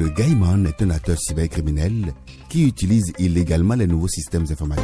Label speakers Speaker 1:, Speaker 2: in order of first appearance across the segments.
Speaker 1: Le Gaiman est un acteur cybercriminel qui utilise illégalement les nouveaux systèmes informatiques.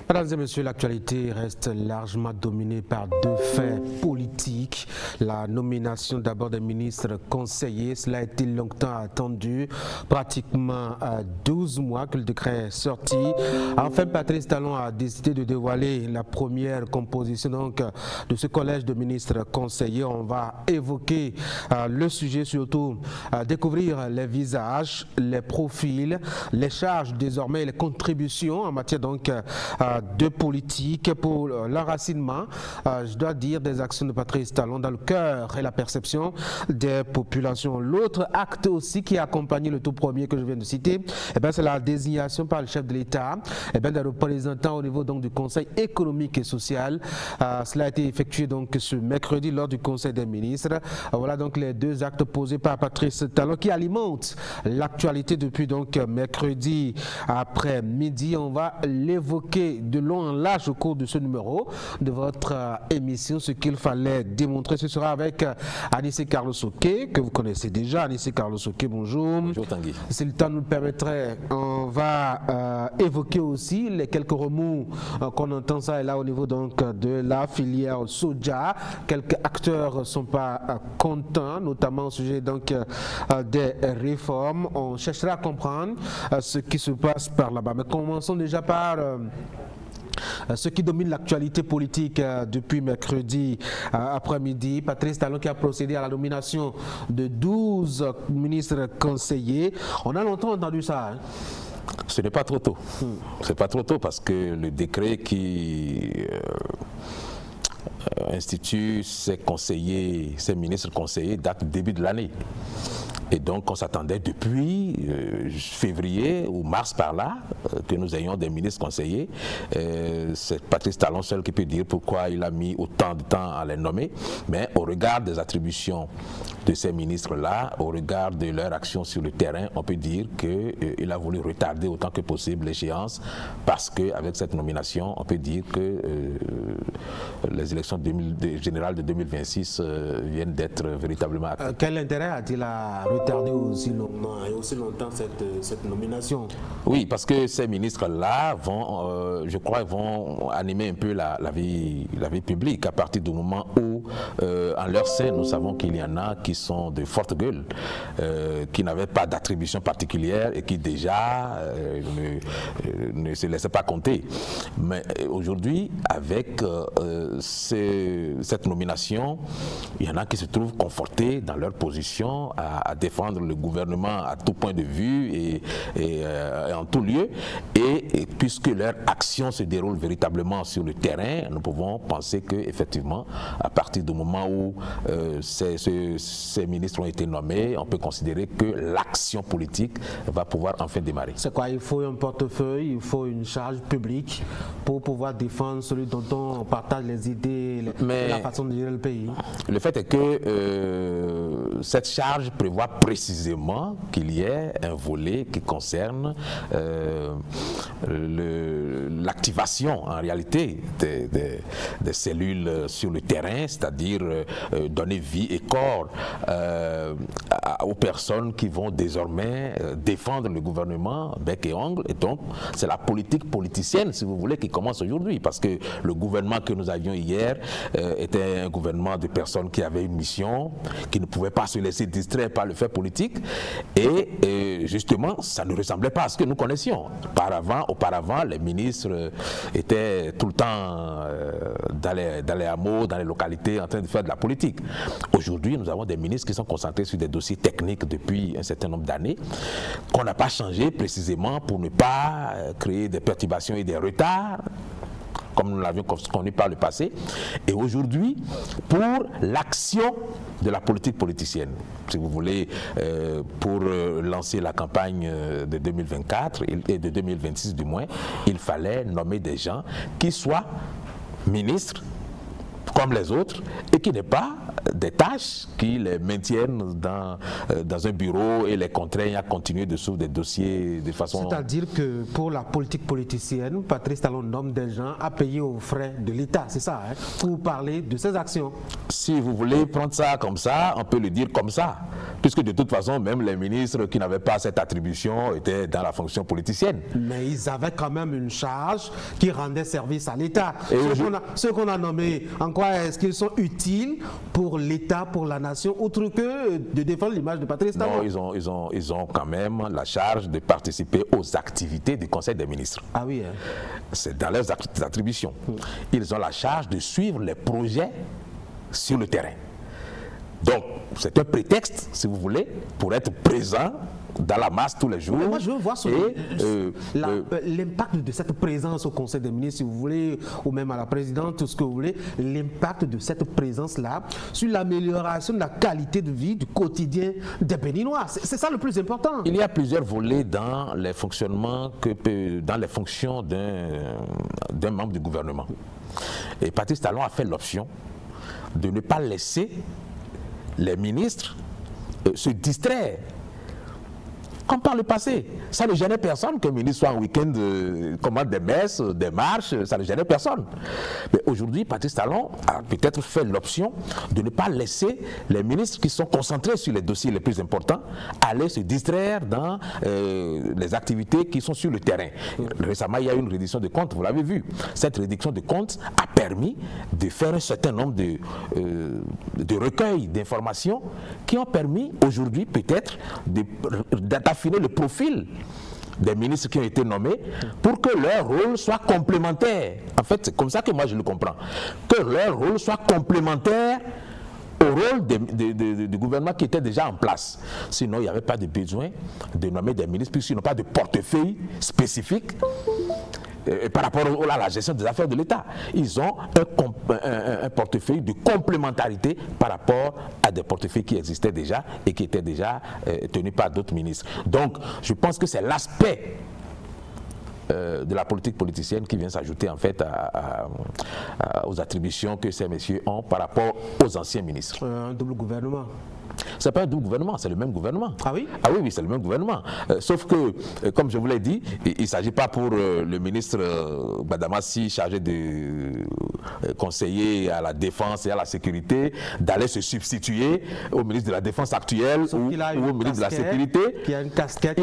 Speaker 2: Mesdames et messieurs, l'actualité reste largement dominée par deux faits politiques. La nomination d'abord des ministres conseillers, cela a été longtemps attendu, pratiquement 12 mois que le décret est sorti. Enfin, Patrice Talon a décidé de dévoiler la première composition donc, de ce collège de ministres conseillers. On va évoquer le sujet, surtout découvrir les visages, les profils, les charges désormais, les contributions en matière donc de politique pour l'enracinement, je dois dire, des actions de Patrice Talon dans le cœur et la perception des populations. L'autre acte aussi qui a accompagné le tout premier que je viens de citer, c'est la désignation par le chef de l'État des représentants au niveau donc, du Conseil économique et social. Cela a été effectué donc ce mercredi lors du Conseil des ministres. Voilà donc les deux actes posés par Patrice Talon qui alimentent l'actualité depuis donc mercredi après-midi. On va l'évoquer de long en large au cours de ce numéro de votre émission. Ce qu'il fallait démontrer, ce sera avec Anissé Carlos Oké, que vous connaissez déjà. Anissé Carlos Oké, bonjour.
Speaker 3: Bonjour Tanguy.
Speaker 2: Si le temps nous le permettrait, on va évoquer aussi les quelques remous qu'on entend ça et là au niveau donc de la filière soja. Quelques acteurs ne sont pas contents, notamment au sujet donc des réformes. On cherchera à comprendre ce qui se passe par là-bas. Mais commençons déjà par ce qui domine l'actualité politique depuis mercredi après-midi. Patrice Talon qui a procédé à la nomination de 12 ministres conseillers. On a longtemps entendu ça.
Speaker 3: Ce n'est pas trop tôt. C'est pas trop tôt parce que le décret qui institue ces conseillers, ces ministres conseillers date du début de l'année. Et donc, on s'attendait depuis février ou mars par là que nous ayons des ministres conseillers. C'est Patrice Talon seul qui peut dire pourquoi il a mis autant de temps à les nommer. Mais au regard des attributions de ces ministres-là, au regard de leur action sur le terrain, on peut dire qu'il a voulu retarder autant que possible l'échéance parce qu'avec cette nomination, on peut dire que les élections générales de 2026 viennent d'être véritablement actées.
Speaker 2: Quel intérêt a-t-il à retarder aussi longuement et aussi longtemps cette nomination?
Speaker 3: Oui, parce que ces ministres-là vont, je crois, vont animer un peu la vie publique à partir du moment où, en leur sein, nous savons qu'il y en a qui sont de forte gueule, qui n'avaient pas d'attribution particulière et qui déjà ne se laissaient pas compter. Mais aujourd'hui, avec cette nomination, il y en a qui se trouvent confortés dans leur position à défendre le gouvernement à tout point de vue et en tout lieu. Et puisque leur action se déroule véritablement sur le terrain, nous pouvons penser qu'effectivement, à partir du moment où ces ministres ont été nommés, on peut considérer que l'action politique va pouvoir enfin démarrer.
Speaker 2: C'est quoi? Il faut un portefeuille, il faut une charge publique pour pouvoir défendre celui dont on partage les idées, la façon de gérer le pays.
Speaker 3: Le fait est que cette charge prévoit précisément qu'il y ait un volet qui concerne l'activation en réalité des cellules sur le terrain, c'est-à-dire donner vie et corps aux personnes qui vont désormais défendre le gouvernement bec et ongle. Et donc, c'est la politique politicienne, si vous voulez, qui commence aujourd'hui, parce que le gouvernement que nous avions hier était un gouvernement de personnes qui avaient une mission, qui ne pouvaient pas se laisser distraire par le fait politique, et justement, ça ne ressemblait pas à ce que nous connaissions. Auparavant, les ministres étaient tout le temps dans les hameaux, dans les localités, en train de faire de la politique. Aujourd'hui, nous avons des ministres qui sont concentrés sur des dossiers techniques depuis un certain nombre d'années, qu'on n'a pas changé précisément pour ne pas créer des perturbations et des retards, comme nous l'avions connu par le passé, et aujourd'hui, pour l'action de la politique politicienne. Si vous voulez, pour lancer la campagne de 2024 et de 2026 du moins, il fallait nommer des gens qui soient ministres comme les autres et qui n'aient pas des tâches qui les maintiennent dans un bureau et les contraignent à continuer de suivre des dossiers de façon...
Speaker 2: C'est-à-dire que pour la politique politicienne, Patrice Talon nomme des gens à payer aux frais de l'État, c'est ça, hein, pour parler de ses actions.
Speaker 3: Si vous voulez prendre ça comme ça, on peut le dire comme ça, puisque de toute façon, même les ministres qui n'avaient pas cette attribution étaient dans la fonction politicienne.
Speaker 2: Mais ils avaient quand même une charge qui rendait service à l'État. Ceux qu'on a nommés, en quoi est-ce qu'ils sont utiles pour l'État, pour la nation, autre que de défendre l'image de Patrice Talon?
Speaker 3: Non, ils ont quand même la charge de participer aux activités du Conseil des ministres.
Speaker 2: Ah oui, hein.
Speaker 3: C'est dans leurs attributions. Ils ont la charge de suivre les projets sur le terrain. Donc, c'est un prétexte, si vous voulez, pour être présent dans la masse tous les jours.
Speaker 2: Moi, je veux voir l'impact de cette présence au Conseil des ministres, si vous voulez, ou même à la présidente, tout ce que vous voulez, l'impact de cette présence-là sur l'amélioration de la qualité de vie du quotidien des Béninois. C'est ça le plus important.
Speaker 3: Il y a plusieurs volets dans les fonctionnements, dans les fonctions d'un membre du gouvernement. Et Patrice Talon a fait l'option de ne pas laisser les ministres se distraire. Comme par le passé, ça ne gênait personne qu'un ministre soit en week-end, commande des messes, des marches, ça ne gênait personne. Mais aujourd'hui, Patrice Talon a peut-être fait l'option de ne pas laisser les ministres qui sont concentrés sur les dossiers les plus importants aller se distraire dans les activités qui sont sur le terrain. Récemment, il y a eu une réduction de comptes, vous l'avez vu. Cette réduction de comptes a permis de faire un certain nombre de recueils d'informations qui ont permis aujourd'hui peut-être d'affiner le profil des ministres qui ont été nommés pour que leur rôle soit complémentaire. En fait, c'est comme ça que moi je le comprends. Que leur rôle soit complémentaire au rôle du gouvernement qui était déjà en place. Sinon, il n'y avait pas de besoin de nommer des ministres puisqu'ils n'ont pas de portefeuille spécifique par rapport à la gestion des affaires de l'État. Ils ont un portefeuille de complémentarité par rapport à des portefeuilles qui existaient déjà et qui étaient déjà tenus par d'autres ministres. Donc, je pense que c'est l'aspect de la politique politicienne qui vient s'ajouter en fait aux attributions que ces messieurs ont par rapport aux anciens ministres.
Speaker 2: Un double gouvernement.
Speaker 3: C'est pas un double gouvernement, c'est le même gouvernement.
Speaker 2: Ah oui?
Speaker 3: Ah oui, c'est le même gouvernement. Sauf que, comme je vous l'ai dit, il ne s'agit pas pour le ministre Badamassi, chargé de conseiller à la défense et à la sécurité, d'aller se substituer au ministre de la Défense actuel ou au ministre de la Sécurité.
Speaker 2: Il a une casquette,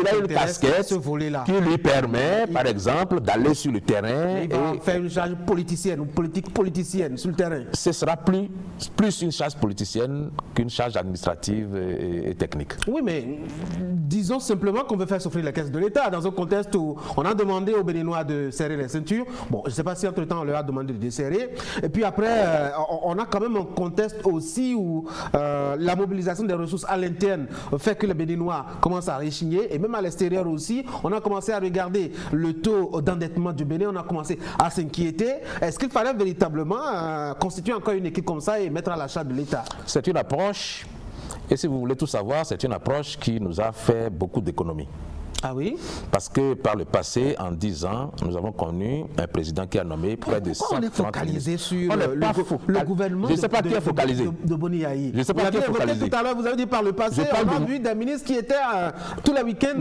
Speaker 3: qui lui permet, par exemple, d'aller sur le terrain.
Speaker 2: Il va faire une charge politicienne ou politique politicienne sur le terrain.
Speaker 3: Ce sera plus une charge politicienne qu'une charge administrative et technique.
Speaker 2: Oui, mais disons simplement qu'on veut faire souffrir les caisses de l'État dans un contexte où on a demandé aux Béninois de serrer les ceintures. Bon, je ne sais pas si entre-temps on leur a demandé de desserrer. Et puis après, on a quand même un contexte aussi où la mobilisation des ressources à l'interne fait que les Béninois commencent à réchigner. Et même à l'extérieur aussi, on a commencé à regarder le taux d'endettement du Bénin. On a commencé à s'inquiéter. Est-ce qu'il fallait véritablement constituer encore une équipe comme ça et mettre à la charge de l'État?
Speaker 3: C'est une approche. Et si vous voulez tout savoir, c'est une approche qui nous a fait beaucoup d'économies.
Speaker 2: Ah oui?
Speaker 3: Parce que par le passé, en 10 ans, nous avons connu un président qui a nommé près de 130
Speaker 2: on est focalisé sur
Speaker 3: On n'est pas
Speaker 2: le gouvernement
Speaker 3: Je ne sais pas qui est focalisé.
Speaker 2: de Boni Yayi.
Speaker 3: Je ne sais pas qui est focalisé.
Speaker 2: Tout à l'heure, vous avez dit par le passé, on a vu des ministres qui étaient tous les week-ends.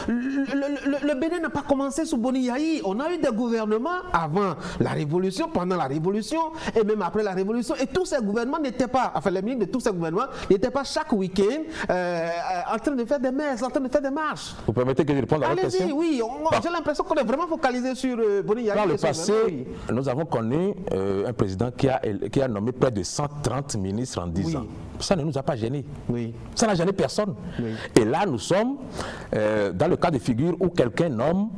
Speaker 2: Le Bénin n'a pas commencé sous Boni Yayi. On a eu des gouvernements avant la Révolution, pendant la Révolution et même après la Révolution. Et tous ces gouvernements n'étaient pas, enfin les ministres de tous ces gouvernements n'étaient pas chaque week-end en train de faire des messes, en train de faire des marches.
Speaker 3: Vous permettez que je réponde à votre question?
Speaker 2: Allez-y, oui. J'ai l'impression qu'on est vraiment focalisé sur Boni Yayi.
Speaker 3: Dans le passé, nous avons connu un président qui a nommé près de 130 ministres en 10 ans. Ça ne nous a pas gênés.
Speaker 2: Oui.
Speaker 3: Ça n'a gêné personne.
Speaker 2: Oui.
Speaker 3: Et là, nous sommes dans le cas de figure où quelqu'un nomme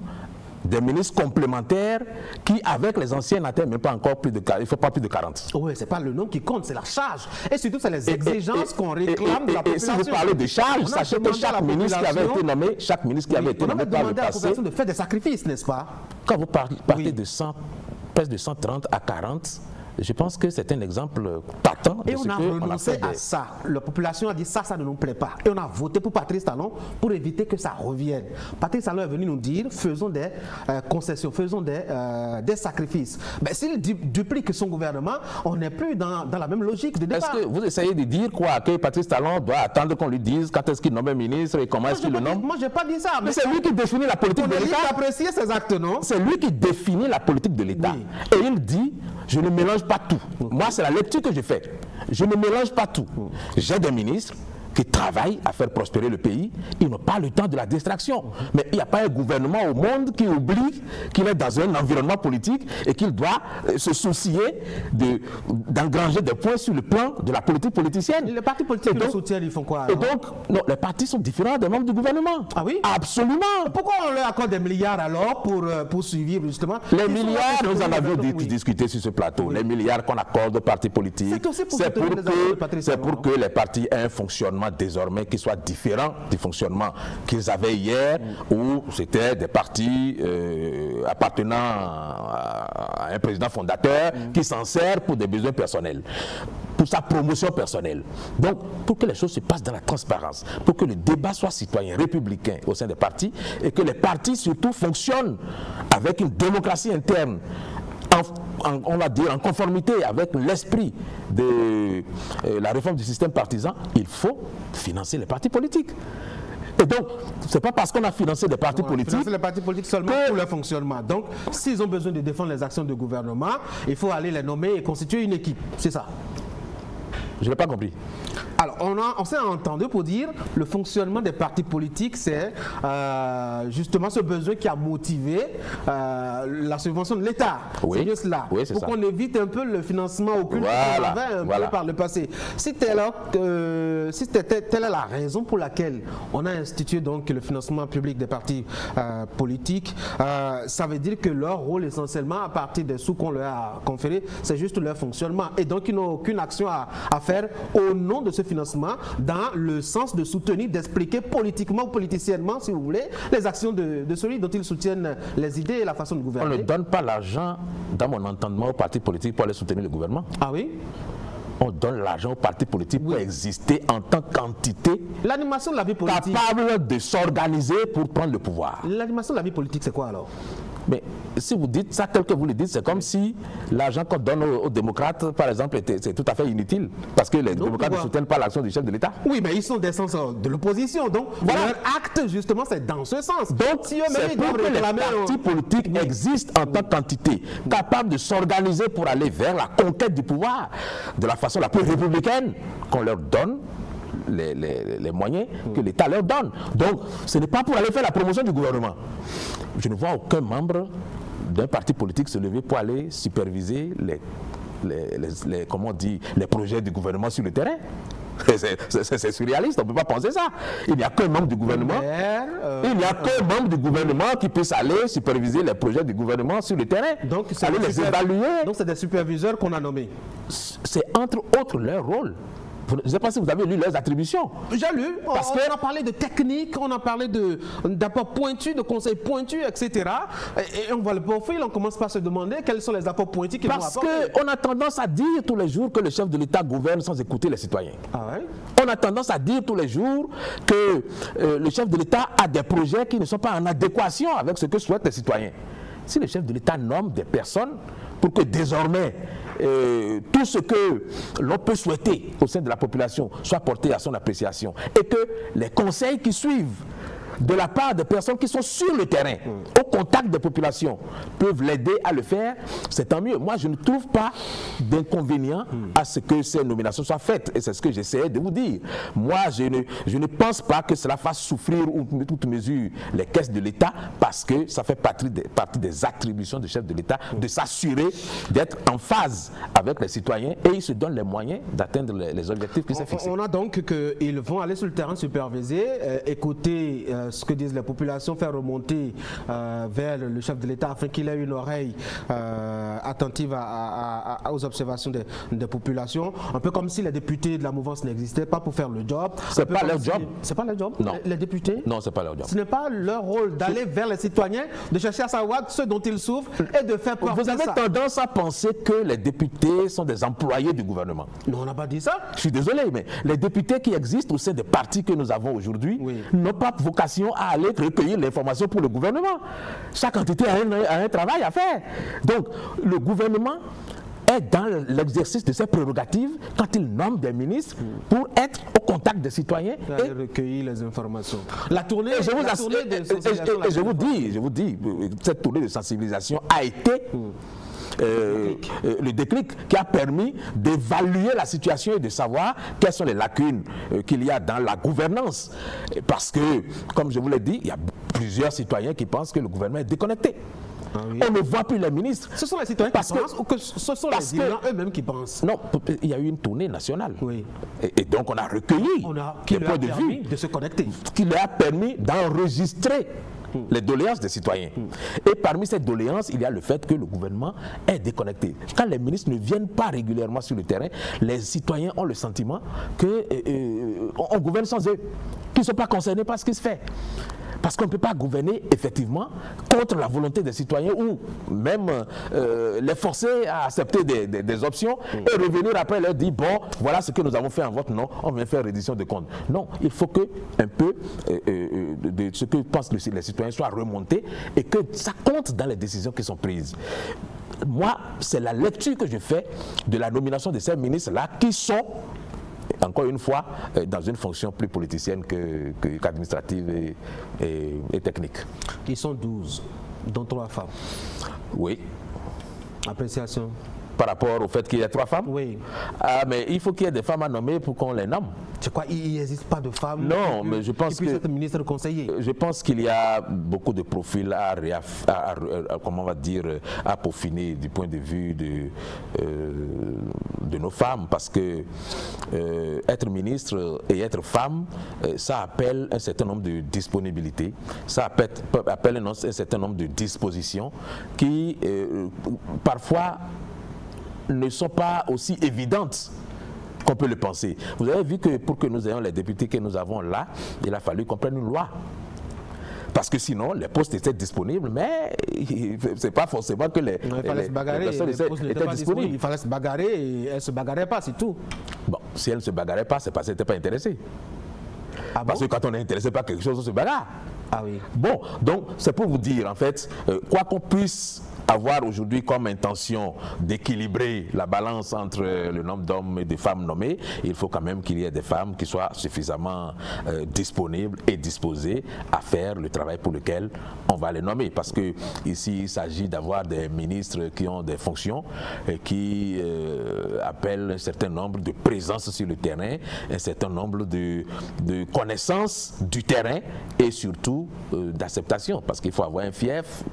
Speaker 3: des ministres complémentaires qui, avec les anciens, n'atteignent même pas encore plus de 40. Il ne faut pas plus de 40.
Speaker 2: Oui, ce n'est pas le nom qui compte, c'est la charge. Et surtout, c'est les exigences qu'on réclame de la population.
Speaker 3: Et si vous parlez de charge, sachez que chaque ministre qui avait été nommé, par le passé,
Speaker 2: de faire des sacrifices, n'est-ce pas?
Speaker 3: Quand vous partez de 100, presque de 130 à 40, je pense que c'est un exemple patent de
Speaker 2: et
Speaker 3: ce
Speaker 2: on a renoncé à ça. La population a dit ça ne nous plaît pas. Et on a voté pour Patrice Talon pour éviter que ça revienne. Patrice Talon est venu nous dire faisons des concessions, faisons des sacrifices. Mais s'il duplique son gouvernement, on n'est plus dans la même logique de départ.
Speaker 3: Est-ce que vous essayez de dire quoi? Que Patrice Talon doit attendre qu'on lui dise quand est-ce qu'il nomme un ministre et comment est-ce qu'il le nomme?
Speaker 2: Moi, je n'ai pas dit ça.
Speaker 3: Mais c'est lui qui définit la politique de l'État.
Speaker 2: Apprécier ses actes, non?
Speaker 3: C'est lui qui définit la politique de l'État.
Speaker 2: Oui.
Speaker 3: Et il dit, je ne mélange pas tout. Moi, c'est la lecture que je fais. Je ne mélange pas tout. J'ai des ministres qui travaillent à faire prospérer le pays, ils n'ont pas le temps de la distraction. Mais il n'y a pas un gouvernement au monde qui oublie qu'il est dans un environnement politique et qu'il doit se soucier d'engranger des points sur le plan de la politique politicienne.
Speaker 2: Les partis politiques qui le soutiennent, ils font quoi?
Speaker 3: Et donc, non, les partis sont différents des membres du gouvernement.
Speaker 2: Ah oui?
Speaker 3: Absolument.
Speaker 2: Pourquoi on leur accorde des milliards alors pour suivre justement?
Speaker 3: Les milliards, nous en avions discuté sur ce plateau. Oui. Les milliards qu'on accorde aux partis politiques, c'est pour que les partis aient un fonctionnement désormais qui soit différent du fonctionnement qu'ils avaient hier, où c'était des partis appartenant à un président fondateur qui s'en sert pour des besoins personnels, pour sa promotion personnelle. Donc, pour que les choses se passent dans la transparence, pour que le débat soit citoyen, républicain au sein des partis, et que les partis surtout fonctionnent avec une démocratie interne, on va dire en conformité avec l'esprit de la réforme du système partisan, il faut financer les partis politiques. Et donc, ce n'est pas parce qu'on a financé des partis politiques...
Speaker 2: Financer les partis politiques seulement pour leur fonctionnement. Donc, s'ils ont besoin de défendre les actions du gouvernement, il faut aller les nommer et constituer une équipe. C'est ça.
Speaker 3: Je n'ai pas compris.
Speaker 2: Alors, on s'est entendu pour dire le fonctionnement des partis politiques, c'est justement ce besoin qui a motivé la subvention de l'État.
Speaker 3: Oui.
Speaker 2: C'est juste cela.
Speaker 3: Oui,
Speaker 2: pour qu'on évite un peu le financement occulte qu'on avait un peu par le passé. Si telle est la raison pour laquelle on a institué donc le financement public des partis politiques, ça veut dire que leur rôle essentiellement, à partir des sous qu'on leur a conférés, c'est juste leur fonctionnement. Et donc, ils n'ont aucune action à faire au nom de ce financement dans le sens de soutenir, d'expliquer politiquement ou politiciennement, si vous voulez, les actions de celui dont ils soutiennent les idées et la façon de gouverner.
Speaker 3: On ne donne pas l'argent, dans mon entendement, aux partis politiques pour aller soutenir le gouvernement.
Speaker 2: Ah oui?
Speaker 3: On donne l'argent aux partis politiques pour exister en tant qu'entité
Speaker 2: l'animation de la vie politique
Speaker 3: capable de s'organiser pour prendre le pouvoir.
Speaker 2: L'animation de la vie politique, c'est quoi alors?
Speaker 3: Mais si vous dites ça tel que vous le dites, c'est comme si l'argent qu'on donne aux démocrates, par exemple, c'est tout à fait inutile. Parce que les démocrates ne soutiennent pas l'action du chef de l'État.
Speaker 2: Oui, mais ils sont des sens de l'opposition. Donc, voilà. Leur acte, justement, c'est dans ce sens.
Speaker 3: Donc, c'est pour que les partis politiques existent en tant qu'entité, capables de s'organiser pour aller vers la conquête du pouvoir de la façon la plus républicaine qu'on leur donne les moyens que l'État leur donne. Donc, ce n'est pas pour aller faire la promotion du gouvernement. Je ne vois aucun membre d'un parti politique se lever pour aller superviser les projets du gouvernement sur le terrain. C'est surréaliste, on ne peut pas penser ça. Il n'y a qu'un membre du gouvernement. Il n'y a qu'un membre du gouvernement qui puisse aller superviser les projets du gouvernement sur le terrain. Donc, aller les évaluer.
Speaker 2: Donc, c'est des superviseurs qu'on a nommés.
Speaker 3: C'est entre autres leur rôle. Je ne sais pas si vous avez lu leurs attributions.
Speaker 2: J'ai lu. On a parlé de technique, on a parlé d'apports pointus, de conseils pointus, etc. Et on voit le profil, on commence par se demander quels sont les apports pointus qu'ils vont apporter.
Speaker 3: Parce qu'on a tendance à dire tous les jours que le chef de l'État gouverne sans écouter les citoyens.
Speaker 2: Ah ouais?
Speaker 3: on a tendance à dire tous les jours que le chef de l'État a des projets qui ne sont pas en adéquation avec ce que souhaitent les citoyens. Si le chef de l'État nomme des personnes pour que désormais tout ce que l'on peut souhaiter au sein de la population soit porté à son appréciation et que les conseils qui suivent de la part des personnes qui sont sur le terrain, au contact des populations, peuvent l'aider à le faire, c'est tant mieux. Moi, je ne trouve pas d'inconvénient à ce que ces nominations soient faites. Et c'est ce que j'essayais de vous dire. Moi, je ne pense pas que cela fasse souffrir ou toute mesure les caisses de l'État, parce que ça fait partie des attributions du chef de l'État de s'assurer d'être en phase avec les citoyens, et il se donne les moyens d'atteindre les objectifs qui sont fixés.
Speaker 2: On a donc qu'ils vont aller sur le terrain superviser, écouter ce que disent les populations, faire remonter vers le chef de l'État afin qu'il ait une oreille attentive aux observations des populations. Un peu comme si les députés de la mouvance n'existaient pas pour faire le job.
Speaker 3: C'est pas leur job.
Speaker 2: C'est pas leur job.
Speaker 3: Non.
Speaker 2: Les députés.
Speaker 3: Non, c'est pas leur job.
Speaker 2: Ce n'est pas leur rôle d'aller vers les citoyens, de chercher à savoir ce dont ils souffrent et de faire porter ça.
Speaker 3: Vous avez tendance à penser que les députés sont des employés du gouvernement.
Speaker 2: Non, on n'a pas dit ça.
Speaker 3: Je suis désolé, mais les députés qui existent au sein des partis que nous avons aujourd'hui n'ont pas vocation à aller recueillir l'information pour le gouvernement. Chaque entité a un travail à faire. Donc, le gouvernement est dans l'exercice de ses prérogatives quand il nomme des ministres pour être au contact des citoyens
Speaker 2: et recueillir les informations. La tournée,
Speaker 3: je vous dis, cette tournée de sensibilisation a été le déclic qui a permis d'évaluer la situation et de savoir quelles sont les lacunes qu'il y a dans la gouvernance. Parce que, comme je vous l'ai dit, il y a plusieurs citoyens qui pensent que le gouvernement est déconnecté. Ah oui. On ne voit plus les ministres.
Speaker 2: Ce sont les citoyens qui pensent ou que ce sont les dirigeants eux-mêmes qui pensent?
Speaker 3: Non, il y a eu une tournée nationale.
Speaker 2: Oui.
Speaker 3: Et donc on a recueilli
Speaker 2: les points de vue de se connecter.
Speaker 3: Qui leur a permis d'enregistrer les doléances des citoyens. Et parmi ces doléances, il y a le fait que le gouvernement est déconnecté. Quand les ministres ne viennent pas régulièrement sur le terrain, les citoyens ont le sentiment qu'on gouverne sans eux, qu'ils ne sont pas concernés par ce qui se fait. Parce qu'on ne peut pas gouverner effectivement contre la volonté des citoyens ou même les forcer à accepter des options et revenir après leur dire bon, voilà ce que nous avons fait en votre nom, on vient faire reddition de comptes. Non, il faut que un peu de ce que pensent les citoyens soit remonté et que ça compte dans les décisions qui sont prises. Moi, c'est la lecture que je fais de la nomination de ces ministres-là qui sont, encore une fois, dans une fonction plus politicienne qu'administrative et technique.
Speaker 2: Ils sont 12, dont 3 femmes.
Speaker 3: Oui.
Speaker 2: Appréciation.
Speaker 3: Par rapport au fait qu'il y ait 3 femmes?
Speaker 2: Oui.
Speaker 3: Ah, mais il faut qu'il y ait des femmes à nommer pour qu'on les nomme.
Speaker 2: C'est quoi? Il n'existe pas de femmes
Speaker 3: mais je pense
Speaker 2: qui puissent être ministre conseiller? Je
Speaker 3: pense qu'il y a beaucoup de profils à peaufiner du point de vue de nos femmes, parce que être ministre et être femme, ça appelle un certain nombre de disponibilités, ça appelle un certain nombre de dispositions qui parfois ne sont pas aussi évidentes qu'on peut le penser. Vous avez vu que pour que nous ayons les députés que nous avons là, il a fallu qu'on prenne une loi. Parce que sinon, les postes étaient disponibles, mais c'est pas forcément que les personnes étaient disponibles.
Speaker 2: Il fallait se bagarrer et elles ne se bagarraient pas, c'est tout.
Speaker 3: Bon, si elles ne se bagarraient pas, c'est parce qu'elles n'étaient pas intéressées.
Speaker 2: Ah
Speaker 3: parce que quand on est intéressé par quelque chose, on se bagarre.
Speaker 2: Ah oui.
Speaker 3: Bon, donc c'est pour vous dire, en fait, quoi qu'on puisse avoir aujourd'hui comme intention d'équilibrer la balance entre le nombre d'hommes et de femmes nommés, il faut quand même qu'il y ait des femmes qui soient suffisamment disponibles et disposées à faire le travail pour lequel on va les nommer. Parce que ici, il s'agit d'avoir des ministres qui ont des fonctions et qui appellent un certain nombre de présences sur le terrain, un certain nombre de connaissances du terrain et surtout d'acceptation. Parce qu'il faut avoir un fief,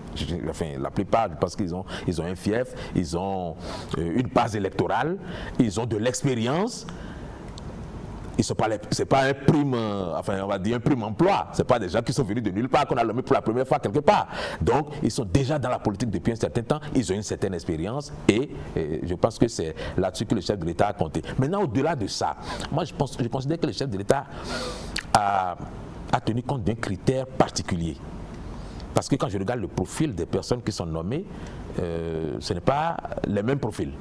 Speaker 3: enfin la plupart, parce qu'ils ont un fief, ils ont une base électorale, ils ont de l'expérience. C'est pas un prime, enfin on va dire un prime emploi. C'est pas des gens qui sont venus de nulle part qu'on a nommé pour la première fois quelque part. Donc ils sont déjà dans la politique depuis un certain temps. Ils ont une certaine expérience et je pense que c'est là-dessus que le chef de l'État a compté. Maintenant, au-delà de ça, moi je considère que le chef de l'État a tenu compte d'un critère particulier. Parce que quand je regarde le profil des personnes qui sont nommées, ce n'est pas les mêmes profils.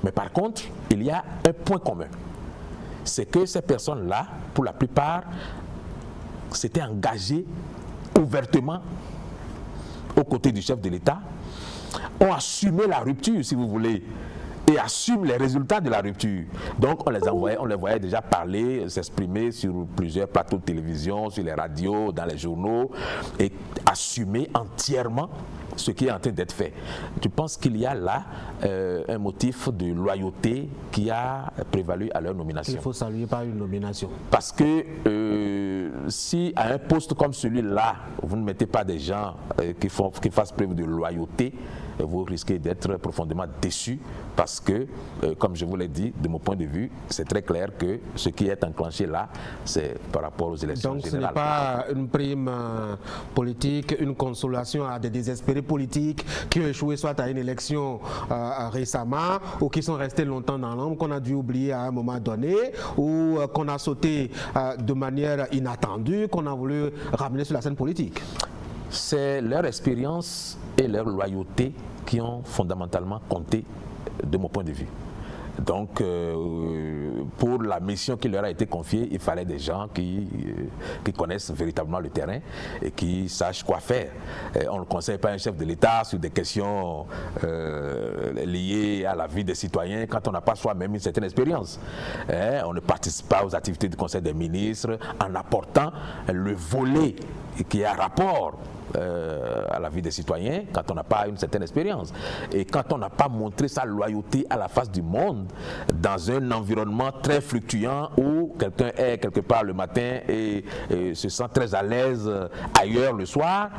Speaker 3: Mais par contre, il y a un point commun. c'est que ces personnes-là, pour la plupart, s'étaient engagées ouvertement aux côtés du chef de l'État, ont assumé la rupture, si vous voulez, et assument les résultats de la rupture. Donc on les voyait déjà parler, s'exprimer sur plusieurs plateaux de télévision, sur les radios, dans les journaux, et assumer entièrement ce qui est en train d'être fait. Je pense qu'il y a là un motif de loyauté qui a prévalu à leur nomination.
Speaker 2: Il faut saluer par une nomination.
Speaker 3: Parce que si à un poste comme celui-là, vous ne mettez pas des gens qui fassent preuve de loyauté, vous risquez d'être profondément déçu parce que, comme je vous l'ai dit, de mon point de vue, c'est très clair que ce qui est enclenché là, c'est par rapport aux élections générales. Donc
Speaker 2: ce n'est pas une prime politique, une consolation à des désespérés politiques qui ont échoué soit à une élection récemment ou qui sont restés longtemps dans l'ombre, qu'on a dû oublier à un moment donné ou qu'on a sauté de manière inattendue, qu'on a voulu ramener sur la scène politique.
Speaker 3: C'est leur expérience et leur loyauté qui ont fondamentalement compté de mon point de vue. Donc, pour la mission qui leur a été confiée, il fallait des gens qui connaissent véritablement le terrain et qui sachent quoi faire. On ne conseille pas un chef de l'État sur des questions liées à la vie des citoyens quand on n'a pas soi-même une certaine expérience. On ne participe pas aux activités du Conseil des ministres en apportant le volet qui a rapport à la vie des citoyens quand on n'a pas une certaine expérience. Et quand on n'a pas montré sa loyauté à la face du monde dans un environnement très fluctuant où quelqu'un est quelque part le matin et se sent très à l'aise ailleurs le soir,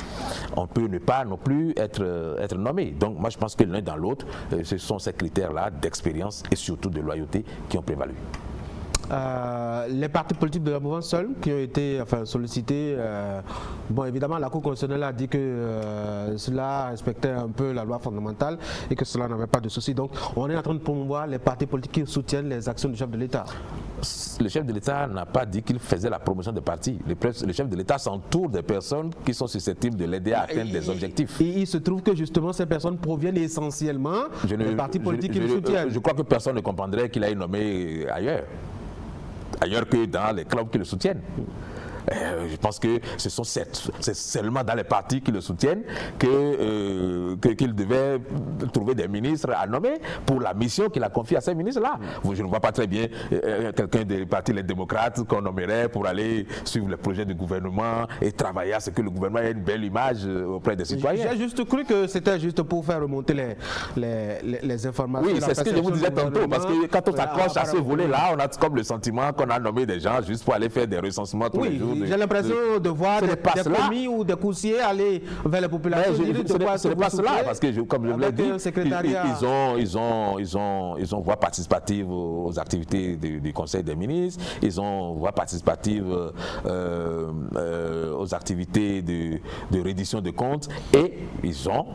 Speaker 3: on peut ne pas non plus être nommé. Donc moi je pense que l'un dans l'autre, ce sont ces critères-là d'expérience et surtout de loyauté qui ont prévalu.
Speaker 2: Les partis politiques de la mouvance seuls qui ont été sollicités, bon évidemment la Cour constitutionnelle a dit que cela respectait un peu la loi fondamentale et que cela n'avait pas de souci. Donc on est en train de promouvoir les partis politiques qui soutiennent les actions du chef de l'État.
Speaker 3: Le chef de l'État n'a pas dit qu'il faisait la promotion des partis. Le chef de l'État s'entoure des personnes qui sont susceptibles de l'aider à atteindre des objectifs.
Speaker 2: Et il se trouve que justement ces personnes proviennent essentiellement des partis politiques qui le soutiennent.
Speaker 3: Je crois que personne ne comprendrait qu'il aille nommer ailleurs que dans les clubs qui le soutiennent. Je pense que c'est seulement dans les partis qui le soutiennent qu'il devait trouver des ministres à nommer pour la mission qu'il a confiée à ces ministres-là. Je ne vois pas très bien quelqu'un des partis les démocrates qu'on nommerait pour aller suivre les projets du gouvernement et travailler à ce que le gouvernement ait une belle image auprès des citoyens.
Speaker 2: J'ai juste cru que c'était juste pour faire remonter les informations.
Speaker 3: Oui, c'est ce que je vous disais tantôt, parce que quand on s'accroche à ce volet-là, on a comme le sentiment qu'on a nommé des gens juste pour aller faire des recensements tous les jours.
Speaker 2: J'ai l'impression de voir des commis ou des coursiers aller vers les populations.
Speaker 3: Ce n'est pas cela, parce que comme je vous l'ai dit, ils ont voix participative aux activités du Conseil des ministres, ils ont voix participative aux activités de reddition de comptes et ils ont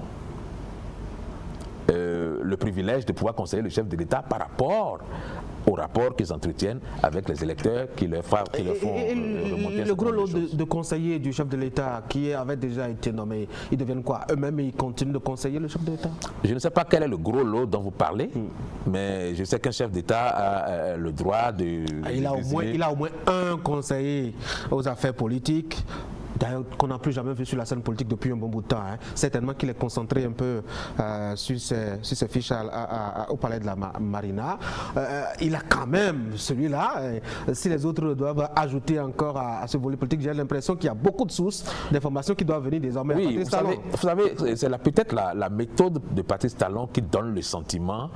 Speaker 3: le privilège de pouvoir conseiller le chef de l'État par rapport au rapport qu'ils entretiennent avec les électeurs qui leur font remonter.
Speaker 2: Le gros lot de conseillers du chef de l'État qui avait déjà été nommé, ils deviennent quoi? Eux-mêmes, ils continuent de conseiller le chef de l'État?
Speaker 3: Je ne sais pas quel est le gros lot dont vous parlez, mais je sais qu'un chef d'État a le droit de...
Speaker 2: Il a au moins un conseiller aux affaires politiques, d'ailleurs qu'on n'a plus jamais vu sur la scène politique depuis un bon bout de temps. Certainement qu'il est concentré un peu sur ses fiches au palais de la Marina. Il a quand même celui-là. Si les autres doivent ajouter encore à ce volet politique, j'ai l'impression qu'il y a beaucoup de sources d'informations qui doivent venir désormais.
Speaker 3: Oui, vous savez, c'est peut-être la méthode de Patrice Talon qui donne le sentiment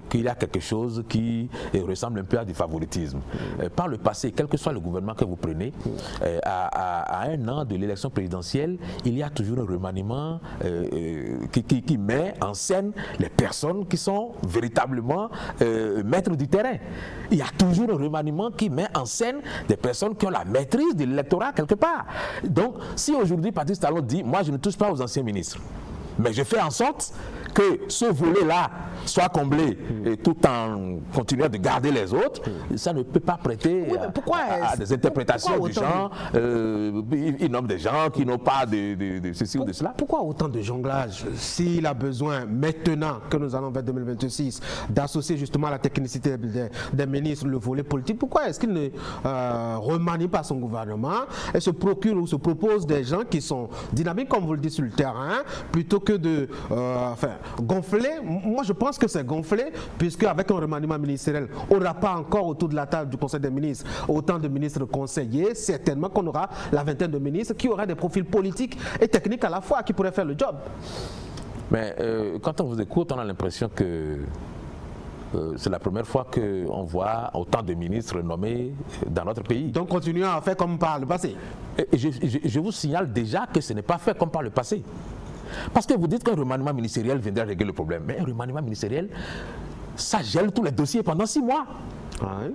Speaker 3: qu'il y a quelque chose qui ressemble un peu à du favoritisme. Par le passé, quel que soit le gouvernement que vous prenez, à un an de l'élection présidentielle, il y a toujours un remaniement qui met en scène les personnes qui sont véritablement maîtres du terrain. Il y a toujours un remaniement qui met en scène des personnes qui ont la maîtrise de l'électorat quelque part. Donc, si aujourd'hui Patrice Talon dit « moi je ne touche pas aux anciens ministres », mais je fais en sorte que ce volet-là soit comblé et tout en continuant de garder les autres, ça ne peut pas prêter à des interprétations du genre. Il nomme des gens qui n'ont pas de ceci ou de cela.
Speaker 2: Pourquoi autant de jonglage s'il a besoin, maintenant que nous allons vers 2026, d'associer justement la technicité des ministres, le volet politique? Pourquoi est-ce qu'il ne remanie pas son gouvernement et se procure ou se propose des gens qui sont dynamiques, comme vous le dites, sur le terrain, plutôt que de gonfler? Moi, je pense que c'est gonflé, puisque avec un remaniement ministériel, on n'aura pas encore autour de la table du Conseil des ministres autant de ministres conseillers. Certainement qu'on aura la vingtaine de ministres qui auraient des profils politiques et techniques à la fois, qui pourraient faire le job.
Speaker 3: Mais quand on vous écoute, on a l'impression que c'est la première fois qu'on voit autant de ministres nommés dans notre pays.
Speaker 2: Donc continuons à faire comme par le passé.
Speaker 3: Et je vous signale déjà que ce n'est pas fait comme par le passé. Parce que vous dites qu'un remaniement ministériel viendrait régler le problème. Mais un remaniement ministériel, ça gèle tous les dossiers pendant 6 mois.
Speaker 2: Ouais.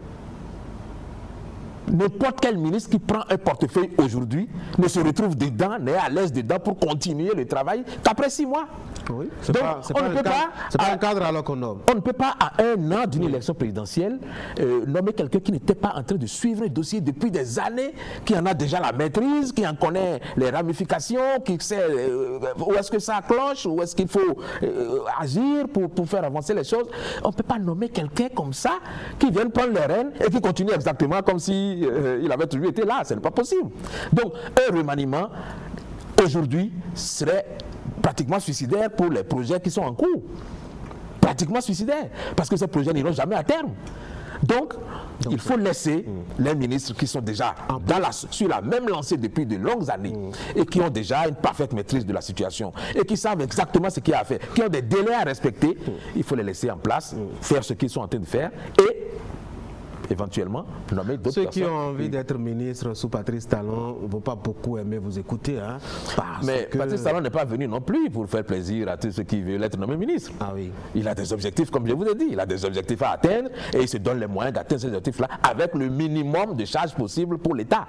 Speaker 3: N'importe quel ministre qui prend un portefeuille aujourd'hui ne se retrouve dedans, n'est à l'aise dedans pour continuer le travail qu'après 6 mois.
Speaker 2: Oui.
Speaker 3: Donc, on ne peut pas,
Speaker 2: c'est pas un cadre alors qu'on nomme.
Speaker 3: On ne peut pas, à 1 an d'une élection présidentielle, nommer quelqu'un qui n'était pas en train de suivre un dossier depuis des années, qui en a déjà la maîtrise, qui en connaît les ramifications, qui sait où est-ce que ça cloche, où est-ce qu'il faut agir pour faire avancer les choses. On ne peut pas nommer quelqu'un comme ça, qui vient prendre les rênes et qui continue exactement comme si il avait toujours été là. Ce n'est pas possible. Donc, un remaniement, aujourd'hui, serait pratiquement suicidaire pour les projets qui sont en cours. Pratiquement suicidaire, parce que ces projets n'iront jamais à terme. Donc il faut laisser les ministres qui sont déjà sur la même lancée depuis de longues années et qui ont déjà une parfaite maîtrise de la situation et qui savent exactement ce qu'il y a à faire, qui ont des délais à respecter, il faut les laisser en place, faire ce qu'ils sont en train de faire et éventuellement nommer d'autres personnes.
Speaker 2: Ceux qui ont envie d'être ministre sous Patrice Talon ne vont pas beaucoup aimer vous écouter. Hein,
Speaker 3: mais Patrice Talon n'est pas venu non plus pour faire plaisir à tous ceux qui veulent être nommés ministre.
Speaker 2: Ah oui.
Speaker 3: Il a des objectifs, comme je vous ai dit, il a des objectifs à atteindre et il se donne les moyens d'atteindre ces objectifs-là avec le minimum de charges possible pour l'État.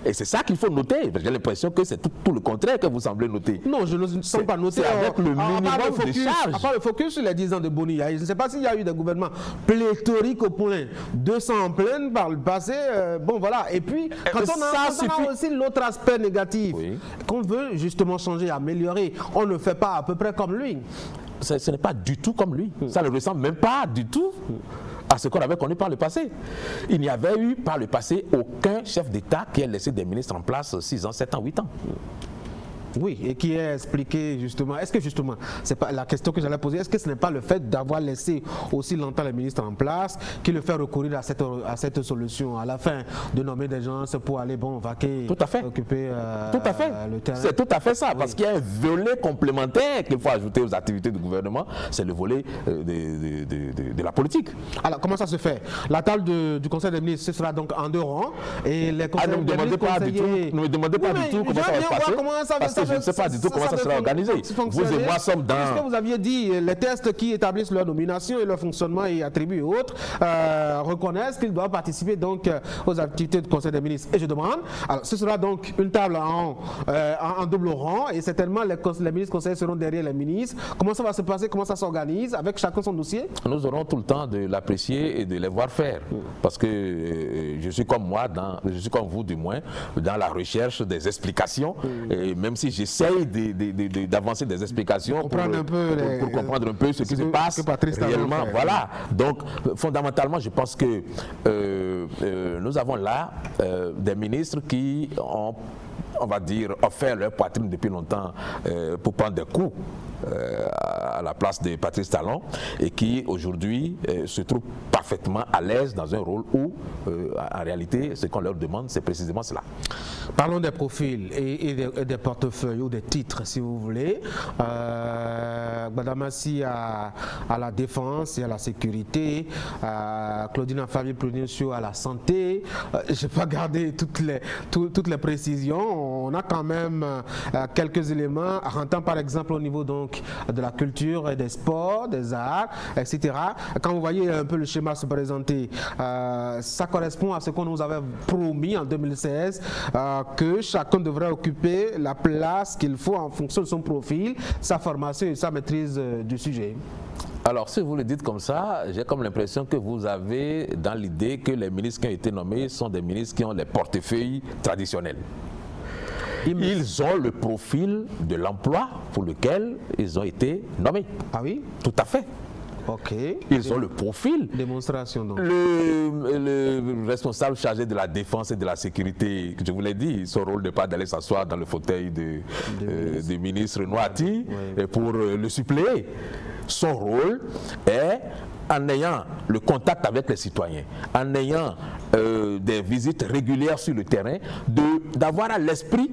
Speaker 3: Et c'est ça qu'il faut noter. J'ai l'impression que c'est tout le contraire que vous semblez noter.
Speaker 2: Non, je ne sens pas noter.
Speaker 3: C'est avec le minimum de charges.
Speaker 2: À part le focus sur les 10 ans de Boni, je ne sais pas s'il y a eu des gouvernements pléthoriques au point 200 en pleine par le passé. Bon, voilà. Et puis, quand on a aussi l'autre aspect négatif, qu'on veut justement changer, améliorer, on ne fait pas à peu près comme lui.
Speaker 3: Ce n'est pas du tout comme lui. Ça ne ressemble même pas du tout à ce qu'on avait connu par le passé. Il n'y avait eu par le passé aucun chef d'État qui ait laissé des ministres en place 6 ans, 7 ans, 8 ans.
Speaker 2: Oui, et qui est expliqué justement. Est-ce que justement, c'est pas la question que j'allais poser, est-ce que ce n'est pas le fait d'avoir laissé aussi longtemps les ministres en place qui le fait recourir à cette solution à la fin de nommer des gens pour aller vaquer,
Speaker 3: tout à fait.
Speaker 2: Occuper
Speaker 3: tout à fait.
Speaker 2: Le terrain?
Speaker 3: C'est tout à fait ça, parce qu'il y a un volet complémentaire qu'il faut ajouter aux activités du gouvernement, c'est le volet de la politique.
Speaker 2: Alors comment ça se fait? La table du Conseil des ministres, ce sera donc en 2 rangs et les conseils
Speaker 3: ne me demandez pas du tout, ne me demandez pas du tout comment ça va se passer. Je ne sais pas du tout comment ça sera organisé. Vous et moi sommes dans...
Speaker 2: Parce que vous aviez dit, les tests qui établissent leur nomination et leur fonctionnement et attributs et autres reconnaissent qu'ils doivent participer donc aux activités du Conseil des ministres. Et je demande, alors ce sera donc une table en double rang et certainement les ministres conseillers seront derrière les ministres. Comment ça va se passer? Comment ça s'organise? Avec chacun son dossier?
Speaker 3: Nous aurons tout le temps de l'apprécier et de les voir faire. Parce que je suis comme moi, je suis comme vous du moins, dans la recherche des explications. Et même si j'essaye d'avancer des explications pour comprendre un peu ce qui se passe réellement. Voilà. Donc, fondamentalement, je pense que nous avons là des ministres qui ont, on va dire, offert leur poitrine depuis longtemps pour prendre des coups à la place de Patrice Talon et qui aujourd'hui se trouvent parfaitement à l'aise dans un rôle où en réalité ce qu'on leur demande c'est précisément cela.
Speaker 2: Parlons des profils et des portefeuilles ou des titres si vous voulez. Gbadamassi à la défense et à la sécurité, Claudine Afami-Prudencio à la santé. Je n'ai pas gardé toutes les précisions. On a quand même quelques éléments rentrant par exemple au niveau donc de la culture et des sports, des arts, etc. Quand vous voyez un peu le schéma se présenter, ça correspond à ce qu'on nous avait promis en 2016, que chacun devrait occuper la place qu'il faut en fonction de son profil, sa formation et sa maîtrise du sujet.
Speaker 3: Alors, si vous le dites comme ça, j'ai comme l'impression que vous avez dans l'idée que les ministres qui ont été nommés sont des ministres qui ont les portefeuilles traditionnels. Ils ont le profil de l'emploi pour lequel ils ont été nommés.
Speaker 2: Ah oui?
Speaker 3: Tout à fait.
Speaker 2: Ok.
Speaker 3: Ils ont le profil.
Speaker 2: Démonstration donc.
Speaker 3: Le responsable chargé de la défense et de la sécurité, je vous l'ai dit, son rôle n'est pas d'aller s'asseoir dans le fauteuil du ministre Noati pour le suppléer. Son rôle est, en ayant le contact avec les citoyens, en ayant des visites régulières sur le terrain, d'avoir à l'esprit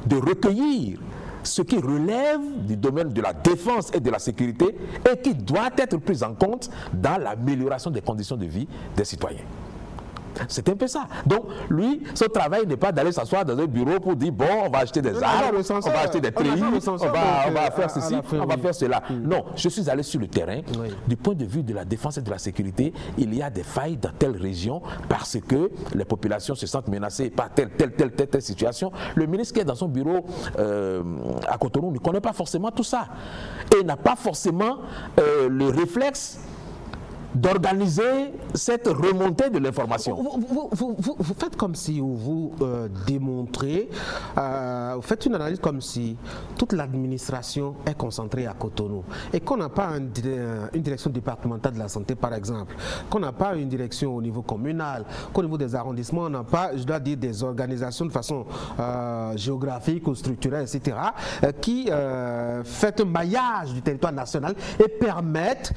Speaker 3: de recueillir ce qui relève du domaine de la défense et de la sécurité et qui doit être pris en compte dans l'amélioration des conditions de vie des citoyens. C'est un peu ça. Donc, lui, son travail n'est pas d'aller s'asseoir dans un bureau pour dire, bon, on va acheter des armes, on va acheter des treillis, on va faire ceci, on va faire cela. Non, je suis allé sur le terrain. Du point de vue de la défense et de la sécurité, il y a des failles dans telle région parce que les populations se sentent menacées par telle situation. Le ministre qui est dans son bureau à Cotonou ne connaît pas forcément tout ça et n'a pas forcément le réflexe d'organiser cette remontée de l'information.
Speaker 2: Vous faites comme si vous démontrez, vous faites une analyse comme si toute l'administration est concentrée à Cotonou et qu'on n'a pas une direction départementale de la santé par exemple, qu'on n'a pas une direction au niveau communal, qu'au niveau des arrondissements on n'a pas, je dois dire, des organisations de façon géographique ou structurelle, etc., qui fait un maillage du territoire national et permettent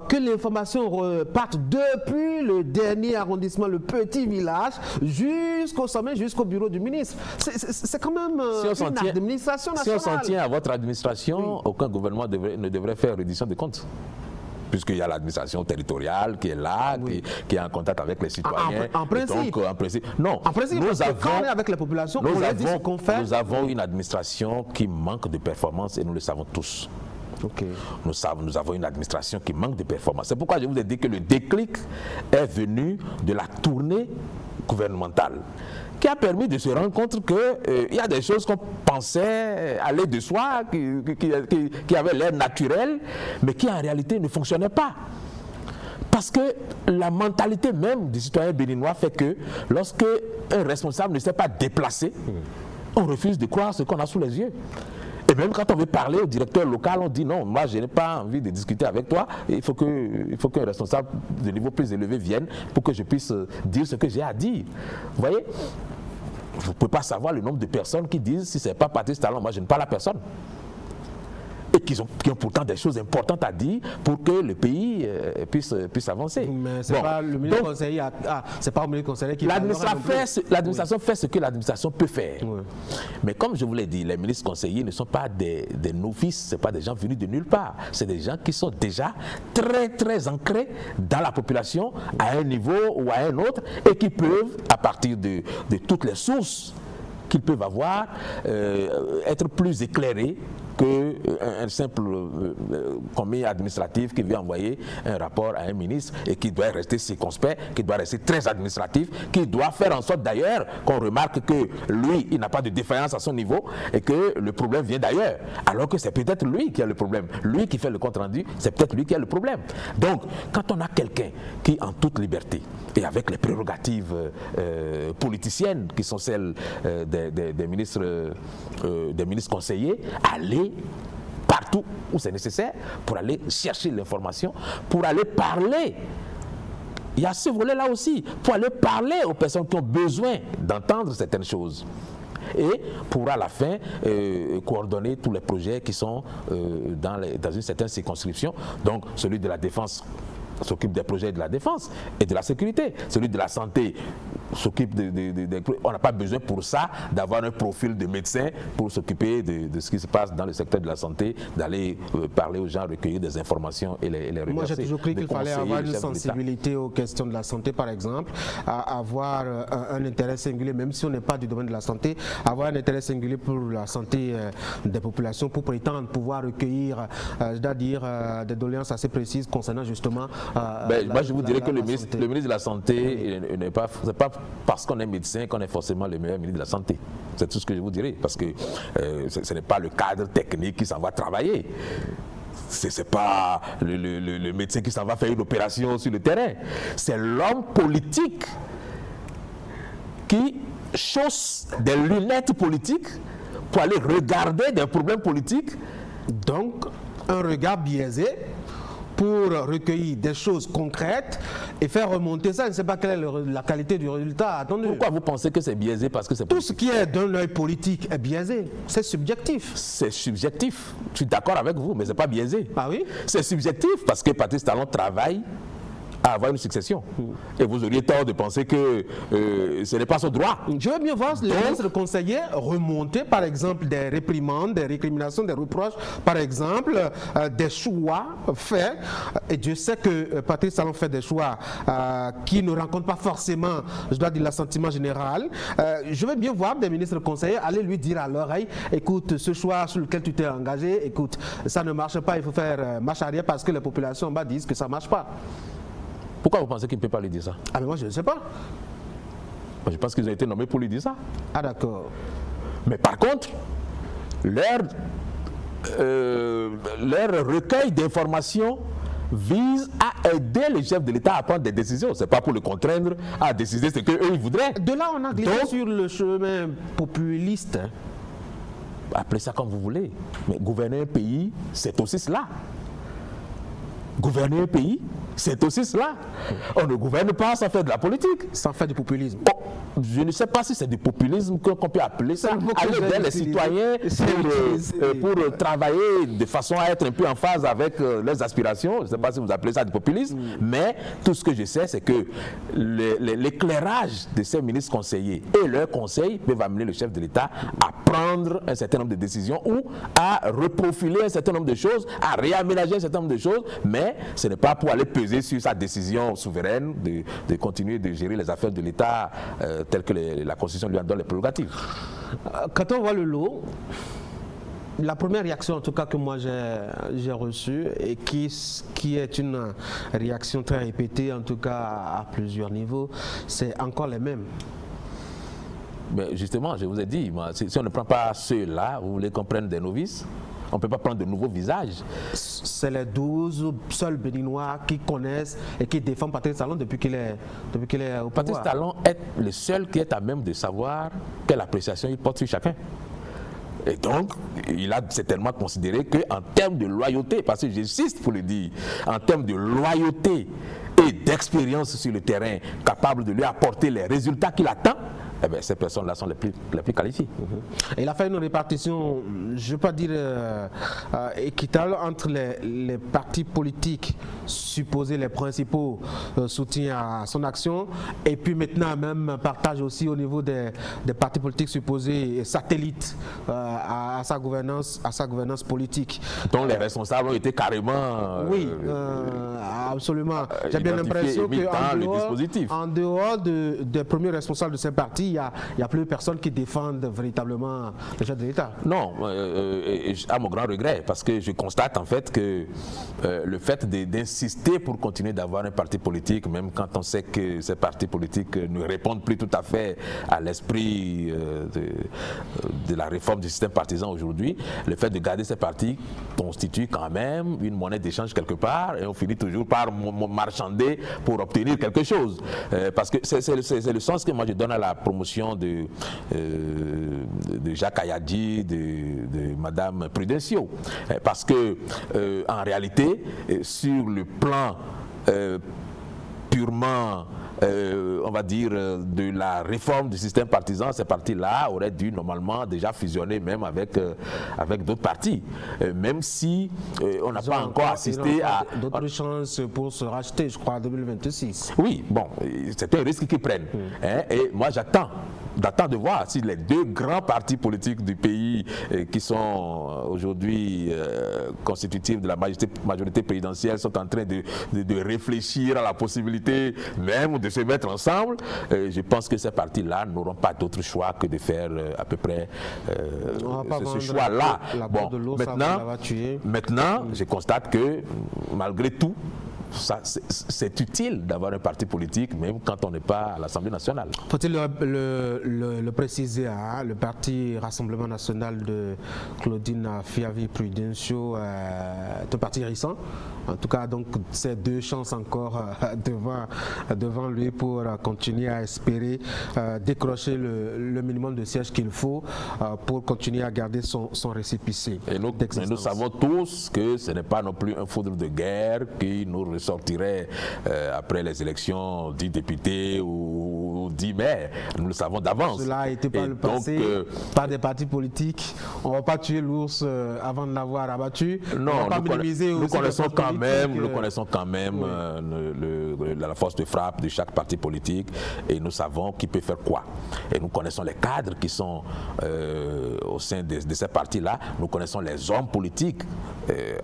Speaker 2: que l'information partent depuis le dernier arrondissement, le petit village, jusqu'au sommet, jusqu'au bureau du ministre. C'est quand même une administration nationale.
Speaker 3: Si on s'en tient à votre administration, aucun gouvernement ne devrait faire reddition de comptes. Puisqu'il y a l'administration territoriale qui est là, qui est en contact avec les citoyens.
Speaker 2: En principe.
Speaker 3: Donc, en principe. Non.
Speaker 2: En principe, quand on est avec la population, on leur dit ce qu'on fait.
Speaker 3: Nous avons une administration qui manque de performance et nous le savons tous.
Speaker 2: Okay.
Speaker 3: Nous avons une administration qui manque de performance. C'est pourquoi je vous ai dit que le déclic est venu de la tournée gouvernementale qui a permis de se rendre compte qu'il y a des choses qu'on pensait aller de soi, qui avaient l'air naturelles, mais qui en réalité ne fonctionnaient pas. Parce que la mentalité même des citoyens béninois fait que lorsque un responsable ne s'est pas déplacé, on refuse de croire ce qu'on a sous les yeux. Et même quand on veut parler au directeur local, on dit non, moi je n'ai pas envie de discuter avec toi, il faut qu'un responsable de niveau plus élevé vienne pour que je puisse dire ce que j'ai à dire. Vous voyez, vous ne pouvez pas savoir le nombre de personnes qui disent si ce n'est pas Patrice Talon, moi je n'ai pas la personne. Et qui ont pourtant des choses importantes à dire pour que le pays puisse avancer.
Speaker 2: Mais c'est pas le ministre conseiller, c'est pas au ministre conseiller qui
Speaker 3: l'administration fait ce que l'administration peut faire. Oui. Mais comme je vous l'ai dit, les ministres conseillers ne sont pas des novices, ce ne sont pas des gens venus de nulle part. C'est des gens qui sont déjà très très ancrés dans la population à un niveau ou à un autre et qui peuvent, à partir de toutes les sources qu'ils peuvent avoir, être plus éclairés qu'un simple commis administratif qui vient envoyer un rapport à un ministre et qui doit rester circonspect, qui doit rester très administratif, qui doit faire en sorte d'ailleurs qu'on remarque que lui, il n'a pas de défaillance à son niveau et que le problème vient d'ailleurs, alors que c'est peut-être lui qui a le problème. Lui qui fait le compte-rendu, c'est peut-être lui qui a le problème. Donc, quand on a quelqu'un qui, en toute liberté, et avec les prérogatives politiciennes qui sont celles des ministres conseillers, aller partout où c'est nécessaire pour aller chercher l'information, pour aller parler. Il y a ce volet-là aussi, pour aller parler aux personnes qui ont besoin d'entendre certaines choses. Et pour à la fin coordonner tous les projets qui sont dans une certaine circonscription, donc celui de la défense s'occupe des projets de la défense et de la sécurité. Celui de la santé s'occupe on n'a pas besoin pour ça d'avoir un profil de médecin pour s'occuper de ce qui se passe dans le secteur de la santé, d'aller parler aux gens, recueillir des informations et les reverser.
Speaker 2: Moi j'ai toujours cru qu'il fallait avoir une sensibilité aux questions de la santé par exemple, avoir un intérêt singulier, même si on n'est pas du domaine de la santé, avoir un intérêt singulier pour la santé des populations, pour prétendre pouvoir recueillir, je dois dire, des doléances assez précises concernant justement
Speaker 3: moi je vous dirais que le ministre de la Santé, c'est pas parce qu'on est médecin qu'on est forcément le meilleur ministre de la Santé. C'est tout ce que je vous dirais, parce que ce n'est pas le cadre technique qui s'en va travailler. Ce n'est pas le médecin qui s'en va faire une opération sur le terrain. C'est l'homme politique qui chausse des lunettes politiques pour aller regarder des problèmes politiques.
Speaker 2: Donc, un regard biaisé pour recueillir des choses concrètes et faire remonter ça. Je ne sais pas quelle est la qualité du résultat attendu.
Speaker 3: Pourquoi vous pensez que c'est biaisé? Parce que c'est
Speaker 2: tout ce qui est d'un œil politique est biaisé. C'est subjectif.
Speaker 3: C'est subjectif. Je suis d'accord avec vous, mais ce n'est pas biaisé.
Speaker 2: Ah oui?
Speaker 3: C'est subjectif parce que Patrice Talon travaille à avoir une succession. Et vous auriez tort de penser que ce n'est pas son droit.
Speaker 2: Je veux bien voir les ministres conseillers remonter, par exemple, des réprimandes, des récriminations, des reproches, par exemple, des choix faits. Et Dieu sait que Patrice Talon fait des choix qui ne rencontrent pas forcément, je dois dire, l'assentiment général. Je veux bien voir des ministres conseillers aller lui dire à l'oreille, écoute, ce choix sur lequel tu t'es engagé, écoute, ça ne marche pas, il faut faire marche arrière parce que les populations en bas disent que ça ne marche pas.
Speaker 3: Pourquoi vous pensez qu'il ne peut pas lui dire ça?
Speaker 2: Ah mais moi je ne sais pas.
Speaker 3: Je pense qu'ils ont été nommés pour lui dire ça.
Speaker 2: Ah d'accord.
Speaker 3: Mais par contre, leur recueil d'informations vise à aider les chefs de l'État à prendre des décisions. Ce n'est pas pour le contraindre à décider ce qu'eux ils voudraient.
Speaker 2: De là on a glissé sur le chemin populiste.
Speaker 3: Appelez ça comme vous voulez. Mais gouverner un pays, c'est aussi cela. Gouverner un pays, c'est aussi cela. On ne gouverne pas sans faire de la politique.
Speaker 2: Sans faire du populisme.
Speaker 3: Bon, je ne sais pas si c'est du populisme qu'on peut appeler ça. Aller vers les citoyens pour travailler de façon à être un peu en phase avec leurs aspirations. Je ne sais pas si vous appelez ça du populisme. Mais tout ce que je sais, c'est que l'éclairage de ces ministres conseillers et leurs conseils peuvent amener le chef de l'État à prendre un certain nombre de décisions ou à reprofiler un certain nombre de choses, à réaménager un certain nombre de choses. Mais ce n'est pas pour aller peser sur sa décision souveraine de continuer de gérer les affaires de l'État telles que la Constitution lui en donne les prérogatives.
Speaker 2: Quand on voit le lot, la première réaction en tout cas que moi j'ai reçue et qui est une réaction très répétée en tout cas à plusieurs niveaux, c'est encore les mêmes.
Speaker 3: Mais justement, je vous ai dit, moi, si on ne prend pas ceux-là, vous voulez qu'on prenne des novices? On ne peut pas prendre de nouveaux visages.
Speaker 2: C'est les 12 seuls Béninois qui connaissent et qui défendent Patrice Talon depuis qu'il est au pouvoir.
Speaker 3: Patrice Talon est le seul qui est à même de savoir quelle appréciation il porte sur chacun. Et donc, il a certainement considéré qu'en termes de loyauté, parce que j'insiste pour le dire, en termes de loyauté et d'expérience sur le terrain, capable de lui apporter les résultats qu'il attend, eh bien, ces personnes-là sont les plus qualifiées.
Speaker 2: Il a fait une répartition, je ne veux pas dire équitable, entre les partis politiques supposés les principaux soutiens à son action, et puis maintenant même partage aussi au niveau des partis politiques supposés satellites à sa gouvernance politique.
Speaker 3: Dont les responsables ont été carrément...
Speaker 2: oui, absolument. J'ai bien l'impression qu'en dehors des premiers responsables de ces partis, il n'y a plus personne qui défende véritablement le chef de l'État.
Speaker 3: Non, à mon grand regret, parce que je constate en fait que le fait d'insister pour continuer d'avoir un parti politique, même quand on sait que ces partis politiques ne répondent plus tout à fait à l'esprit de la réforme du système partisan aujourd'hui, le fait de garder ces partis constitue quand même une monnaie d'échange quelque part, et on finit toujours par marchander pour obtenir quelque chose. Parce que c'est le sens que moi je donne à la promotion de Jacques Ayadji, de Madame Prudencio. Parce que en réalité, sur le plan purement on va dire, de la réforme du système partisan, ces partis-là auraient dû normalement déjà fusionner même avec d'autres partis. Même si on n'a pas encore assisté à...
Speaker 2: d'autres chances pour se racheter, je crois, en 2026.
Speaker 3: Oui, bon, c'est un risque qu'ils prennent. Hein, et moi, j'attends de voir si les deux grands partis politiques du pays qui sont aujourd'hui constitutifs de la majorité présidentielle sont en train de réfléchir à la possibilité même de se mettre ensemble. Je pense que ces partis-là n'auront pas d'autre choix que de faire à peu près ce choix-là. Bon, maintenant, je constate que malgré tout, c'est utile d'avoir un parti politique, même quand on n'est pas à l'Assemblée nationale.
Speaker 2: Faut-il le préciser, hein, le parti Rassemblement national de Claudine Fiavi-Prudencio est un parti récent. En tout cas, donc, c'est 2 chances encore devant lui pour continuer à espérer décrocher le minimum de sièges qu'il faut pour continuer à garder son récépissé.
Speaker 3: Et nous savons tous que ce n'est pas non plus un foudre de guerre qui nous ressortirait après les élections du député ou du maire. Nous le savons d'avance.
Speaker 2: Cela a été par le passé par des partis politiques. On ne va pas tuer l'ours avant de l'avoir abattu.
Speaker 3: Non, nous connaissons quand même la force de frappe de chaque parti politique et nous savons qui peut faire quoi. Et nous connaissons les cadres qui sont au sein de ces partis-là. Nous connaissons les hommes politiques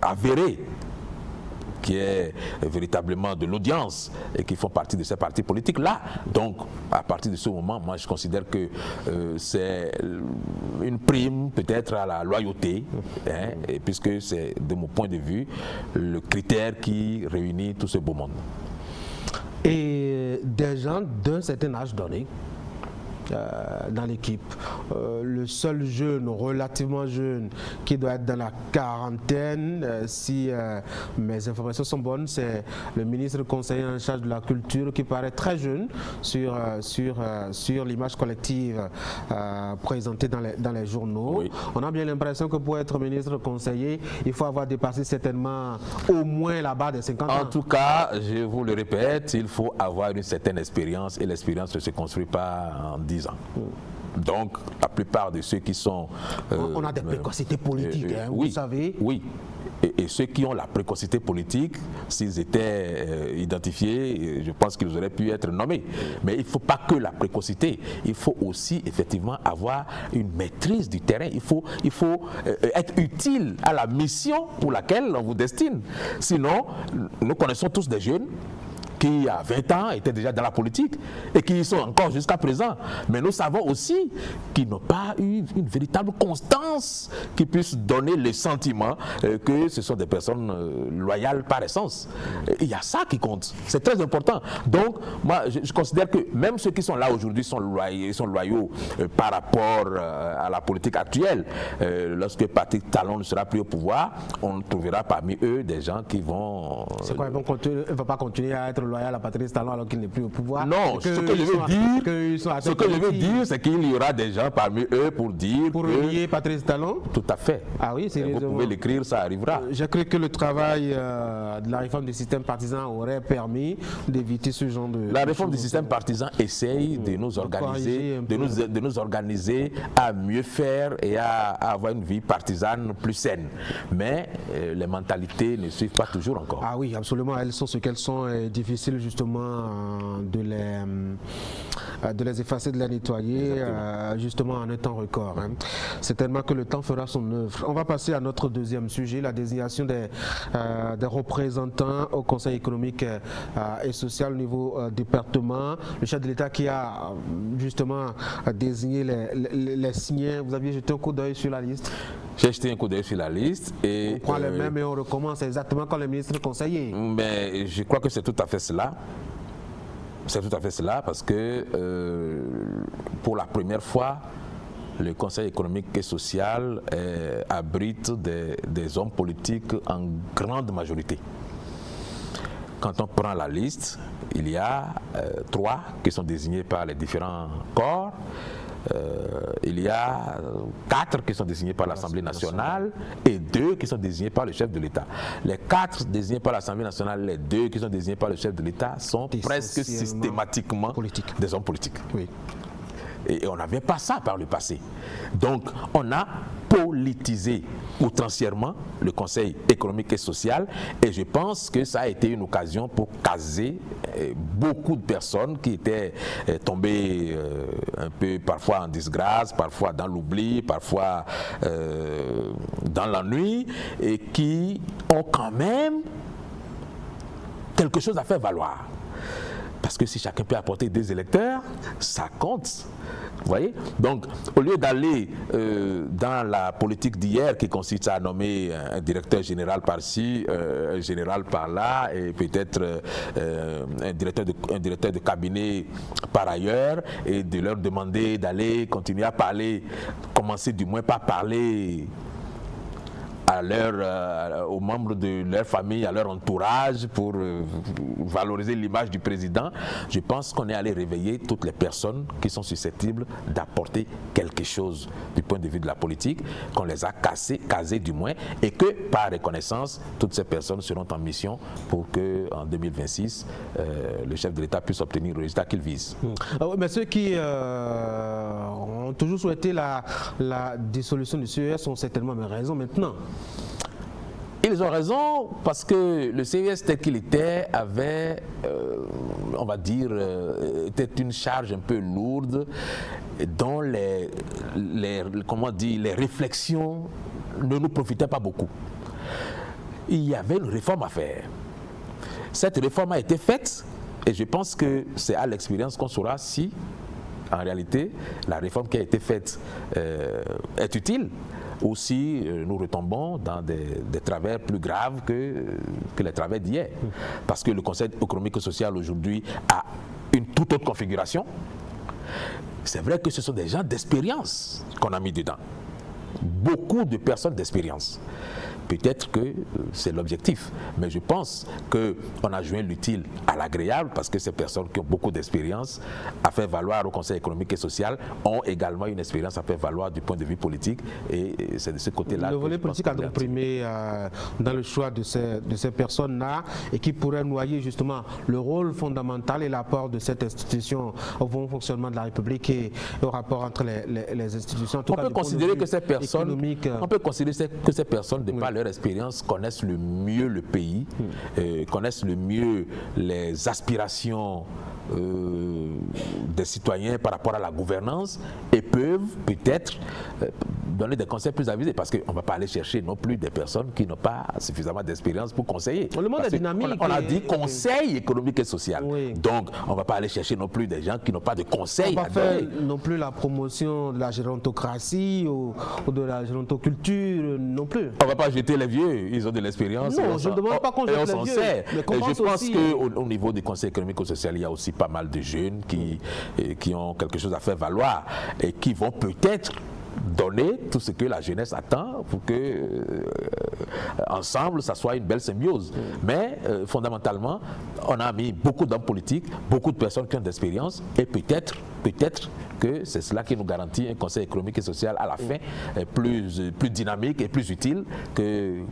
Speaker 3: avérés qui est véritablement de l'audience et qui font partie de ces partis politiques-là. Donc, à partir de ce moment, moi, je considère que c'est une prime peut-être à la loyauté, hein, et puisque c'est, de mon point de vue, le critère qui réunit tout ce beau monde.
Speaker 2: Et des gens d'un certain âge donné, dans l'équipe. Le seul jeune, relativement jeune, qui doit être dans la quarantaine, si mes informations sont bonnes, c'est le ministre conseiller en charge de la culture qui paraît très jeune sur l'image collective présentée dans les journaux. Oui. On a bien l'impression que pour être ministre conseiller, il faut avoir dépassé certainement au moins la barre des 50 ans.
Speaker 3: En tout cas, je vous le répète, il faut avoir une certaine expérience et l'expérience ne se construit pas en 10 ans. Donc, la plupart de ceux qui sont...
Speaker 2: on a des précocités politiques,
Speaker 3: oui,
Speaker 2: vous savez.
Speaker 3: Oui. Et ceux qui ont la précocité politique, s'ils étaient identifiés, je pense qu'ils auraient pu être nommés. Mais il ne faut pas que la précocité, il faut aussi effectivement avoir une maîtrise du terrain. Il faut être utile à la mission pour laquelle on vous destine. Sinon, nous connaissons tous des jeunes qui, à 20 ans, étaient déjà dans la politique et qui y sont encore jusqu'à présent. Mais nous savons aussi qu'ils n'ont pas eu une véritable constance qui puisse donner le sentiment que ce sont des personnes loyales par essence. Il y a ça qui compte. C'est très important. Donc, moi, je considère que même ceux qui sont là aujourd'hui sont loyaux par rapport à la politique actuelle. Lorsque Patrick Talon ne sera plus au pouvoir, on trouvera parmi eux des gens qui vont...
Speaker 2: C'est quoi, ils ne vont pas continuer à être loyal à Patrice Talon alors qu'il n'est plus au pouvoir?
Speaker 3: Non, ce que je veux dire, c'est qu'il y aura des gens parmi eux pour dire
Speaker 2: pour relier Patrice Talon?
Speaker 3: Tout à fait.
Speaker 2: Ah oui, sérieusement.
Speaker 3: Vous pouvez l'écrire, ça arrivera.
Speaker 2: J'ai cru que le travail de la réforme du système partisan aurait permis d'éviter ce genre de...
Speaker 3: La réforme du système partisan essaye de nous organiser, de nous organiser à mieux faire et à avoir une vie partisane plus saine. Mais les mentalités ne suivent pas toujours encore.
Speaker 2: Ah oui, absolument. Elles sont ce qu'elles sont. Difficile justement de les effacer, de les nettoyer justement en un temps record. Hein. Certainement que le temps fera son œuvre. On va passer à notre deuxième sujet, la désignation des représentants au Conseil économique et social au niveau département. Le chef de l'État qui a justement désigné les signés. Vous aviez jeté un coup d'œil sur la liste?
Speaker 3: J'ai jeté un coup d'œil sur la liste et...
Speaker 2: On prend les mêmes et on recommence exactement comme les ministres conseillers.
Speaker 3: Mais je crois que c'est tout à fait cela. C'est tout à fait cela parce que pour la première fois, le Conseil économique et social abrite des hommes politiques en grande majorité. Quand on prend la liste, il y a 3 qui sont désignés par les différents corps. Il y a 4 qui sont désignés par l'Assemblée nationale et 2 qui sont désignés par le chef de l'État. Les 4 désignés par l'Assemblée nationale, les 2 qui sont désignés par le chef de l'État sont presque systématiquement des hommes politiques. Oui. Et on n'avait pas ça par le passé. Donc, on a politisé outrancièrement le Conseil économique et social et je pense que ça a été une occasion pour caser beaucoup de personnes qui étaient tombées un peu parfois en disgrâce, parfois dans l'oubli, parfois dans l'ennui et qui ont quand même quelque chose à faire valoir. Parce que si chacun peut apporter 2 électeurs, ça compte. Vous voyez? Donc, au lieu d'aller dans la politique d'hier qui consiste à nommer un directeur général par-ci, un général par-là, et peut-être un directeur de cabinet par ailleurs, et de leur demander d'aller continuer à parler, commencer du moins par parler aux membres de leur famille, à leur entourage pour valoriser l'image du président, je pense qu'on est allé réveiller toutes les personnes qui sont susceptibles d'apporter quelque chose du point de vue de la politique, qu'on les a casées du moins, et que par reconnaissance, toutes ces personnes seront en mission pour qu'en 2026, le chef de l'État puisse obtenir le résultat qu'il vise.
Speaker 2: Mais ceux qui ont toujours souhaité la dissolution du CES ont certainement raison maintenant.
Speaker 3: Ils ont raison parce que le CES tel qu'il était avait, on va dire, était une charge un peu lourde dont les réflexions ne nous profitaient pas beaucoup. Il y avait une réforme à faire. Cette réforme a été faite et je pense que c'est à l'expérience qu'on saura si, en réalité, la réforme qui a été faite est utile. Ou si nous retombons dans des travers plus graves que les travers d'hier. Parce que le Conseil économique et social aujourd'hui a une toute autre configuration. C'est vrai que ce sont des gens d'expérience qu'on a mis dedans. Beaucoup de personnes d'expérience. Peut-être que c'est l'objectif, mais je pense qu'on a joint l'utile à l'agréable parce que ces personnes qui ont beaucoup d'expérience à faire valoir au Conseil économique et social ont également une expérience à faire valoir du point de vue politique et c'est de ce côté-là.
Speaker 2: Le volet politique a donc primé dans le choix de ces personnes-là et qui pourrait noyer justement le rôle fondamental et l'apport de cette institution au bon fonctionnement de la République et au rapport entre les institutions.
Speaker 3: On peut considérer que ces personnes, de par leur expérience, connaissent le mieux le pays, connaissent le mieux les aspirations des citoyens par rapport à la gouvernance et peuvent peut-être donner des conseils plus avisés parce qu'on ne va pas aller chercher non plus des personnes qui n'ont pas suffisamment d'expérience pour conseiller.
Speaker 2: Le monde est dynamique.
Speaker 3: On a dit conseil économique et social.
Speaker 2: Oui.
Speaker 3: Donc on ne va pas aller chercher non plus des gens qui n'ont pas de conseils à donner.
Speaker 2: On ne va pas faire non plus la promotion de la gérontocratie ou de la gérontoculture non plus.
Speaker 3: On ne va pas jeter les vieux, ils ont de l'expérience.
Speaker 2: Non, je ne demande pas qu'on jette les vieux.
Speaker 3: Et je pense qu'au niveau du Conseil économique et social, il y a aussi pas mal de jeunes qui ont quelque chose à faire valoir et qui vont peut-être donner tout ce que la jeunesse attend pour que ensemble ça soit une belle symbiose. Mais fondamentalement, on a mis beaucoup d'hommes politiques, beaucoup de personnes qui ont d'expérience et peut-être que c'est cela qui nous garantit un Conseil économique et social à la fin plus dynamique et plus utile que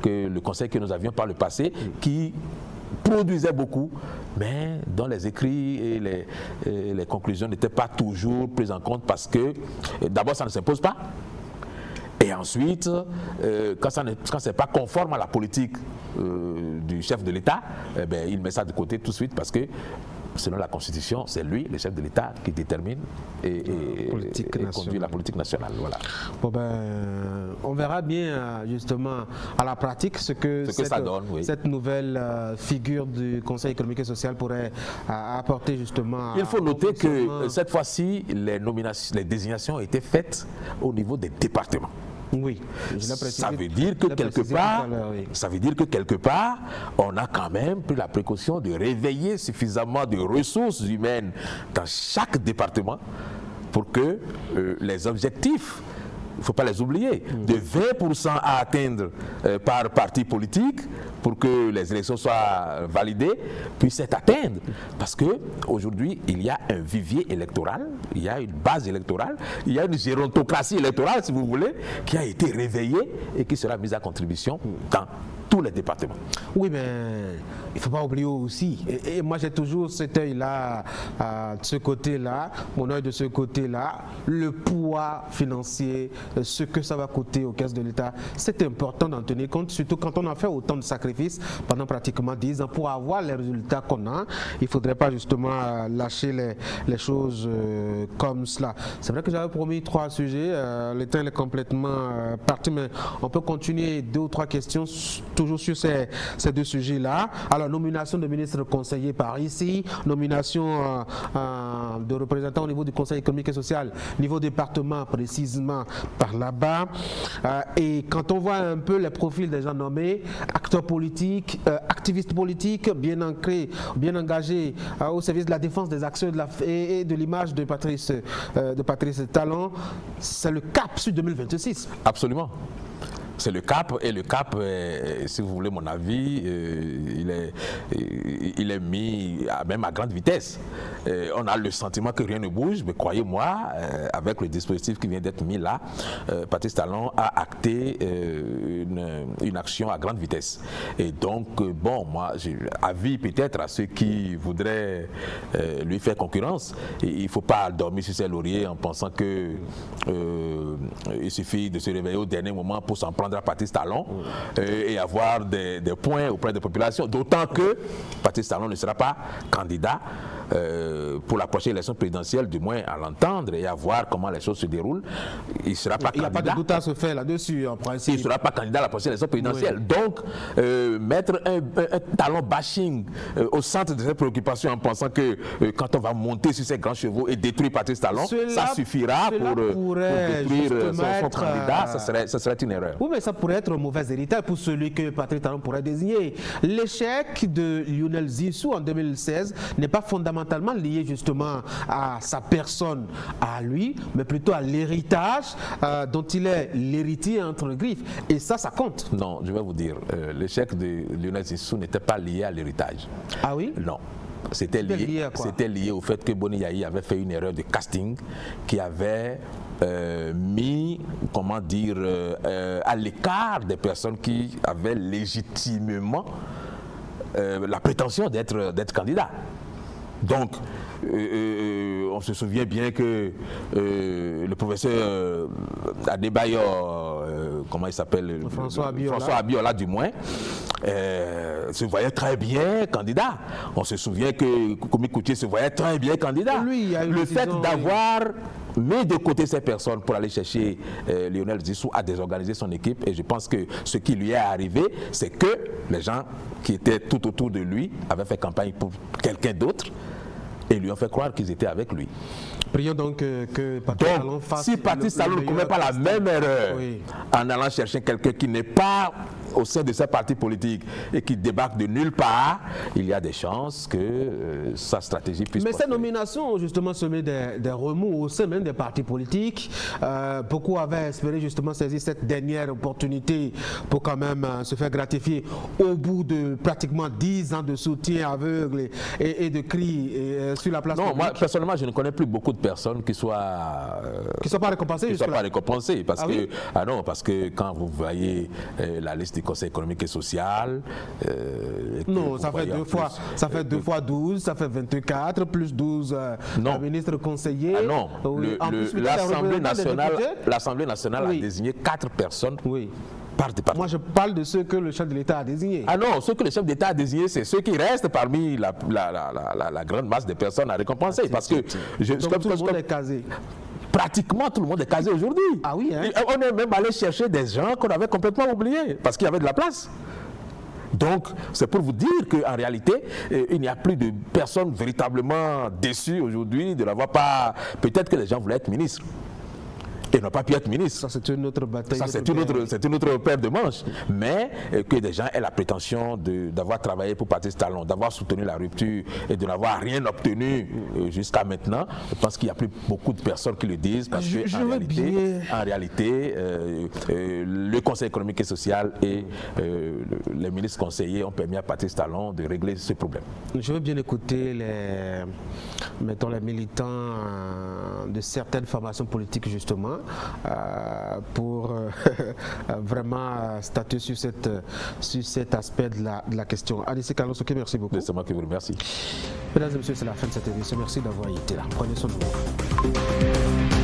Speaker 3: le Conseil que nous avions par le passé qui produisait beaucoup, mais dont les écrits et les conclusions n'étaient pas toujours prises en compte parce que d'abord ça ne s'impose pas et ensuite quand c'est pas conforme à la politique du chef de l'État, il met ça de côté tout de suite parce que selon la Constitution, c'est lui, le chef de l'État, qui détermine et conduit la politique nationale. Voilà.
Speaker 2: Bon on verra bien justement à la pratique ce que
Speaker 3: ça donne, oui.
Speaker 2: Cette nouvelle figure du Conseil économique et social pourrait apporter justement.
Speaker 3: Il faut noter que cette fois-ci, les désignations ont été faites au niveau des départements.
Speaker 2: Oui,
Speaker 3: ça veut dire que quelque part, on a quand même pris la précaution de réveiller suffisamment de ressources humaines dans chaque département pour que les objectifs, il ne faut pas les oublier, de 20% à atteindre par parti politique pour que les élections soient validées, puissent être atteintes. Parce qu'aujourd'hui, il y a un vivier électoral, il y a une base électorale, il y a une gérontocratie électorale, si vous voulez, qui a été réveillée et qui sera mise à contribution dans tous les départements.
Speaker 2: Oui, mais il ne faut pas oublier aussi, et moi j'ai toujours cet œil-là, de ce côté-là, mon œil de ce côté-là, le poids financier, ce que ça va coûter aux caisses de l'État, c'est important d'en tenir compte, surtout quand on a fait autant de sacrifices pendant pratiquement 10 ans pour avoir les résultats qu'on a. Il ne faudrait pas justement lâcher les choses comme cela. C'est vrai que j'avais promis 3 sujets, le temps est complètement parti, mais on peut continuer 2 ou 3 questions toujours toujours sur ces deux sujets-là. Alors, nomination de ministre conseiller par ici, nomination de représentants au niveau du Conseil économique et social, niveau département précisément par là-bas. Et quand on voit un peu les profils des gens nommés, acteurs politiques, activistes politiques, bien ancrés, bien engagés au service de la défense des actions et de l'image de Patrice Talon, c'est le cap sur 2026.
Speaker 3: Absolument. C'est le cap, et le cap, si vous voulez mon avis, il est mis même à grande vitesse. On a le sentiment que rien ne bouge, mais croyez-moi, avec le dispositif qui vient d'être mis là, Patrice Talon a acté une action à grande vitesse. Et donc, bon, moi, avis peut-être à ceux qui voudraient lui faire concurrence, il ne faut pas dormir sur ses lauriers en pensant que il suffit de se réveiller au dernier moment pour s'en prendre à Patrice Talon et avoir des points auprès des populations, d'autant que Patrice Talon ne sera pas candidat pour la prochaine élection présidentielle, du moins à l'entendre et à voir comment les choses se déroulent. Il ne sera pas candidat.
Speaker 2: Il n'y a pas de doute à se faire là-dessus, en principe.
Speaker 3: Il ne sera pas candidat à la prochaine élection présidentielle. Oui. Donc, mettre un Talon bashing au centre de ses préoccupations en pensant que quand on va monter sur ces grands chevaux et détruire Patrice Talon, ça suffira pour détruire son candidat, ce serait une erreur.
Speaker 2: Oui, mais ça pourrait être un mauvais héritage pour celui que Patrice Talon pourrait désigner. L'échec de Lionel Zinsou en 2016 n'est pas fondamentalement lié justement à sa personne, à lui, mais plutôt à l'héritage dont il est l'héritier entre griffes. Et ça compte.
Speaker 3: Non, je vais vous dire, l'échec de Lionel Zinsou n'était pas lié à l'héritage.
Speaker 2: Ah oui?
Speaker 3: Non. C'était lié au fait que Boni Yayi avait fait une erreur de casting qui avait mis, comment dire, à l'écart des personnes qui avaient légitimement la prétention d'être candidat. Donc, on se souvient bien que le professeur Adebayor, comment il s'appelle,
Speaker 2: François
Speaker 3: Abiola du moins, se voyait très bien candidat. On se souvient que Komi Koutié se voyait très bien candidat. Le fait d'avoir mis de côté ces personnes pour aller chercher Lionel Zinsou a désorganisé son équipe, et je pense que ce qui lui est arrivé, c'est que les gens qui étaient tout autour de lui avaient fait campagne pour quelqu'un d'autre et lui ont fait croire qu'ils étaient avec lui.
Speaker 2: Prions donc que Patrice Talon fasse.
Speaker 3: Si Patrice Talon ne commet pas la même erreur en allant chercher quelqu'un qui n'est pas au sein de ses partis politiques et qui débarque de nulle part, il y a des chances que sa stratégie puisse
Speaker 2: Mais
Speaker 3: porter.
Speaker 2: ces nominations ont justement semé des remous au sein même des partis politiques. Beaucoup avaient espéré justement saisir cette dernière opportunité pour quand même se faire gratifier au bout de pratiquement 10 ans de soutien aveugle et de cris sur la place publique.
Speaker 3: Moi personnellement je ne connais plus beaucoup de personnes qui soient
Speaker 2: pas récompensées.
Speaker 3: Parce que quand vous voyez la liste du Conseil économique et social,
Speaker 2: non, ça fait deux fois, ça fait 2 fois 12, ça fait 24 plus 12 ministres conseillers.
Speaker 3: Ah non, l'Assemblée nationale a désigné 4 personnes.
Speaker 2: Oui.
Speaker 3: Par département.
Speaker 2: Moi, je parle de ceux que le chef de l'État a désignés.
Speaker 3: Ah non, ceux que le chef d'État a désignés, c'est ceux qui restent parmi la grande masse des personnes à récompenser. Parce que
Speaker 2: tout le monde est casé.
Speaker 3: Pratiquement tout le monde est casé aujourd'hui.
Speaker 2: Ah oui, hein?
Speaker 3: On est même allé chercher des gens qu'on avait complètement oubliés parce qu'il y avait de la place. Donc, c'est pour vous dire qu'en réalité, il n'y a plus de personnes véritablement déçues aujourd'hui de n'avoir pas... Peut-être que les gens voulaient être ministres et n'ont pas pu être ministre.
Speaker 2: Ça, c'est une autre bataille.
Speaker 3: Ça, c'est une autre paire de manches. Mais que des gens aient la prétention d'avoir travaillé pour Patrice Talon, d'avoir soutenu la rupture et de n'avoir rien obtenu jusqu'à maintenant, je pense qu'il n'y a plus beaucoup de personnes qui le disent parce qu'en réalité, le Conseil économique et social et les ministres conseillers ont permis à Patrice Talon de régler ce problème.
Speaker 2: Je veux bien écouter les militants de certaines formations politiques justement pour vraiment statuer sur cet aspect de la question. Anissé Kalonsoké, merci beaucoup.
Speaker 3: C'est moi qui vous remercie.
Speaker 2: Mesdames et messieurs, c'est la fin de cette émission. Merci d'avoir été là. Prenez soin de vous.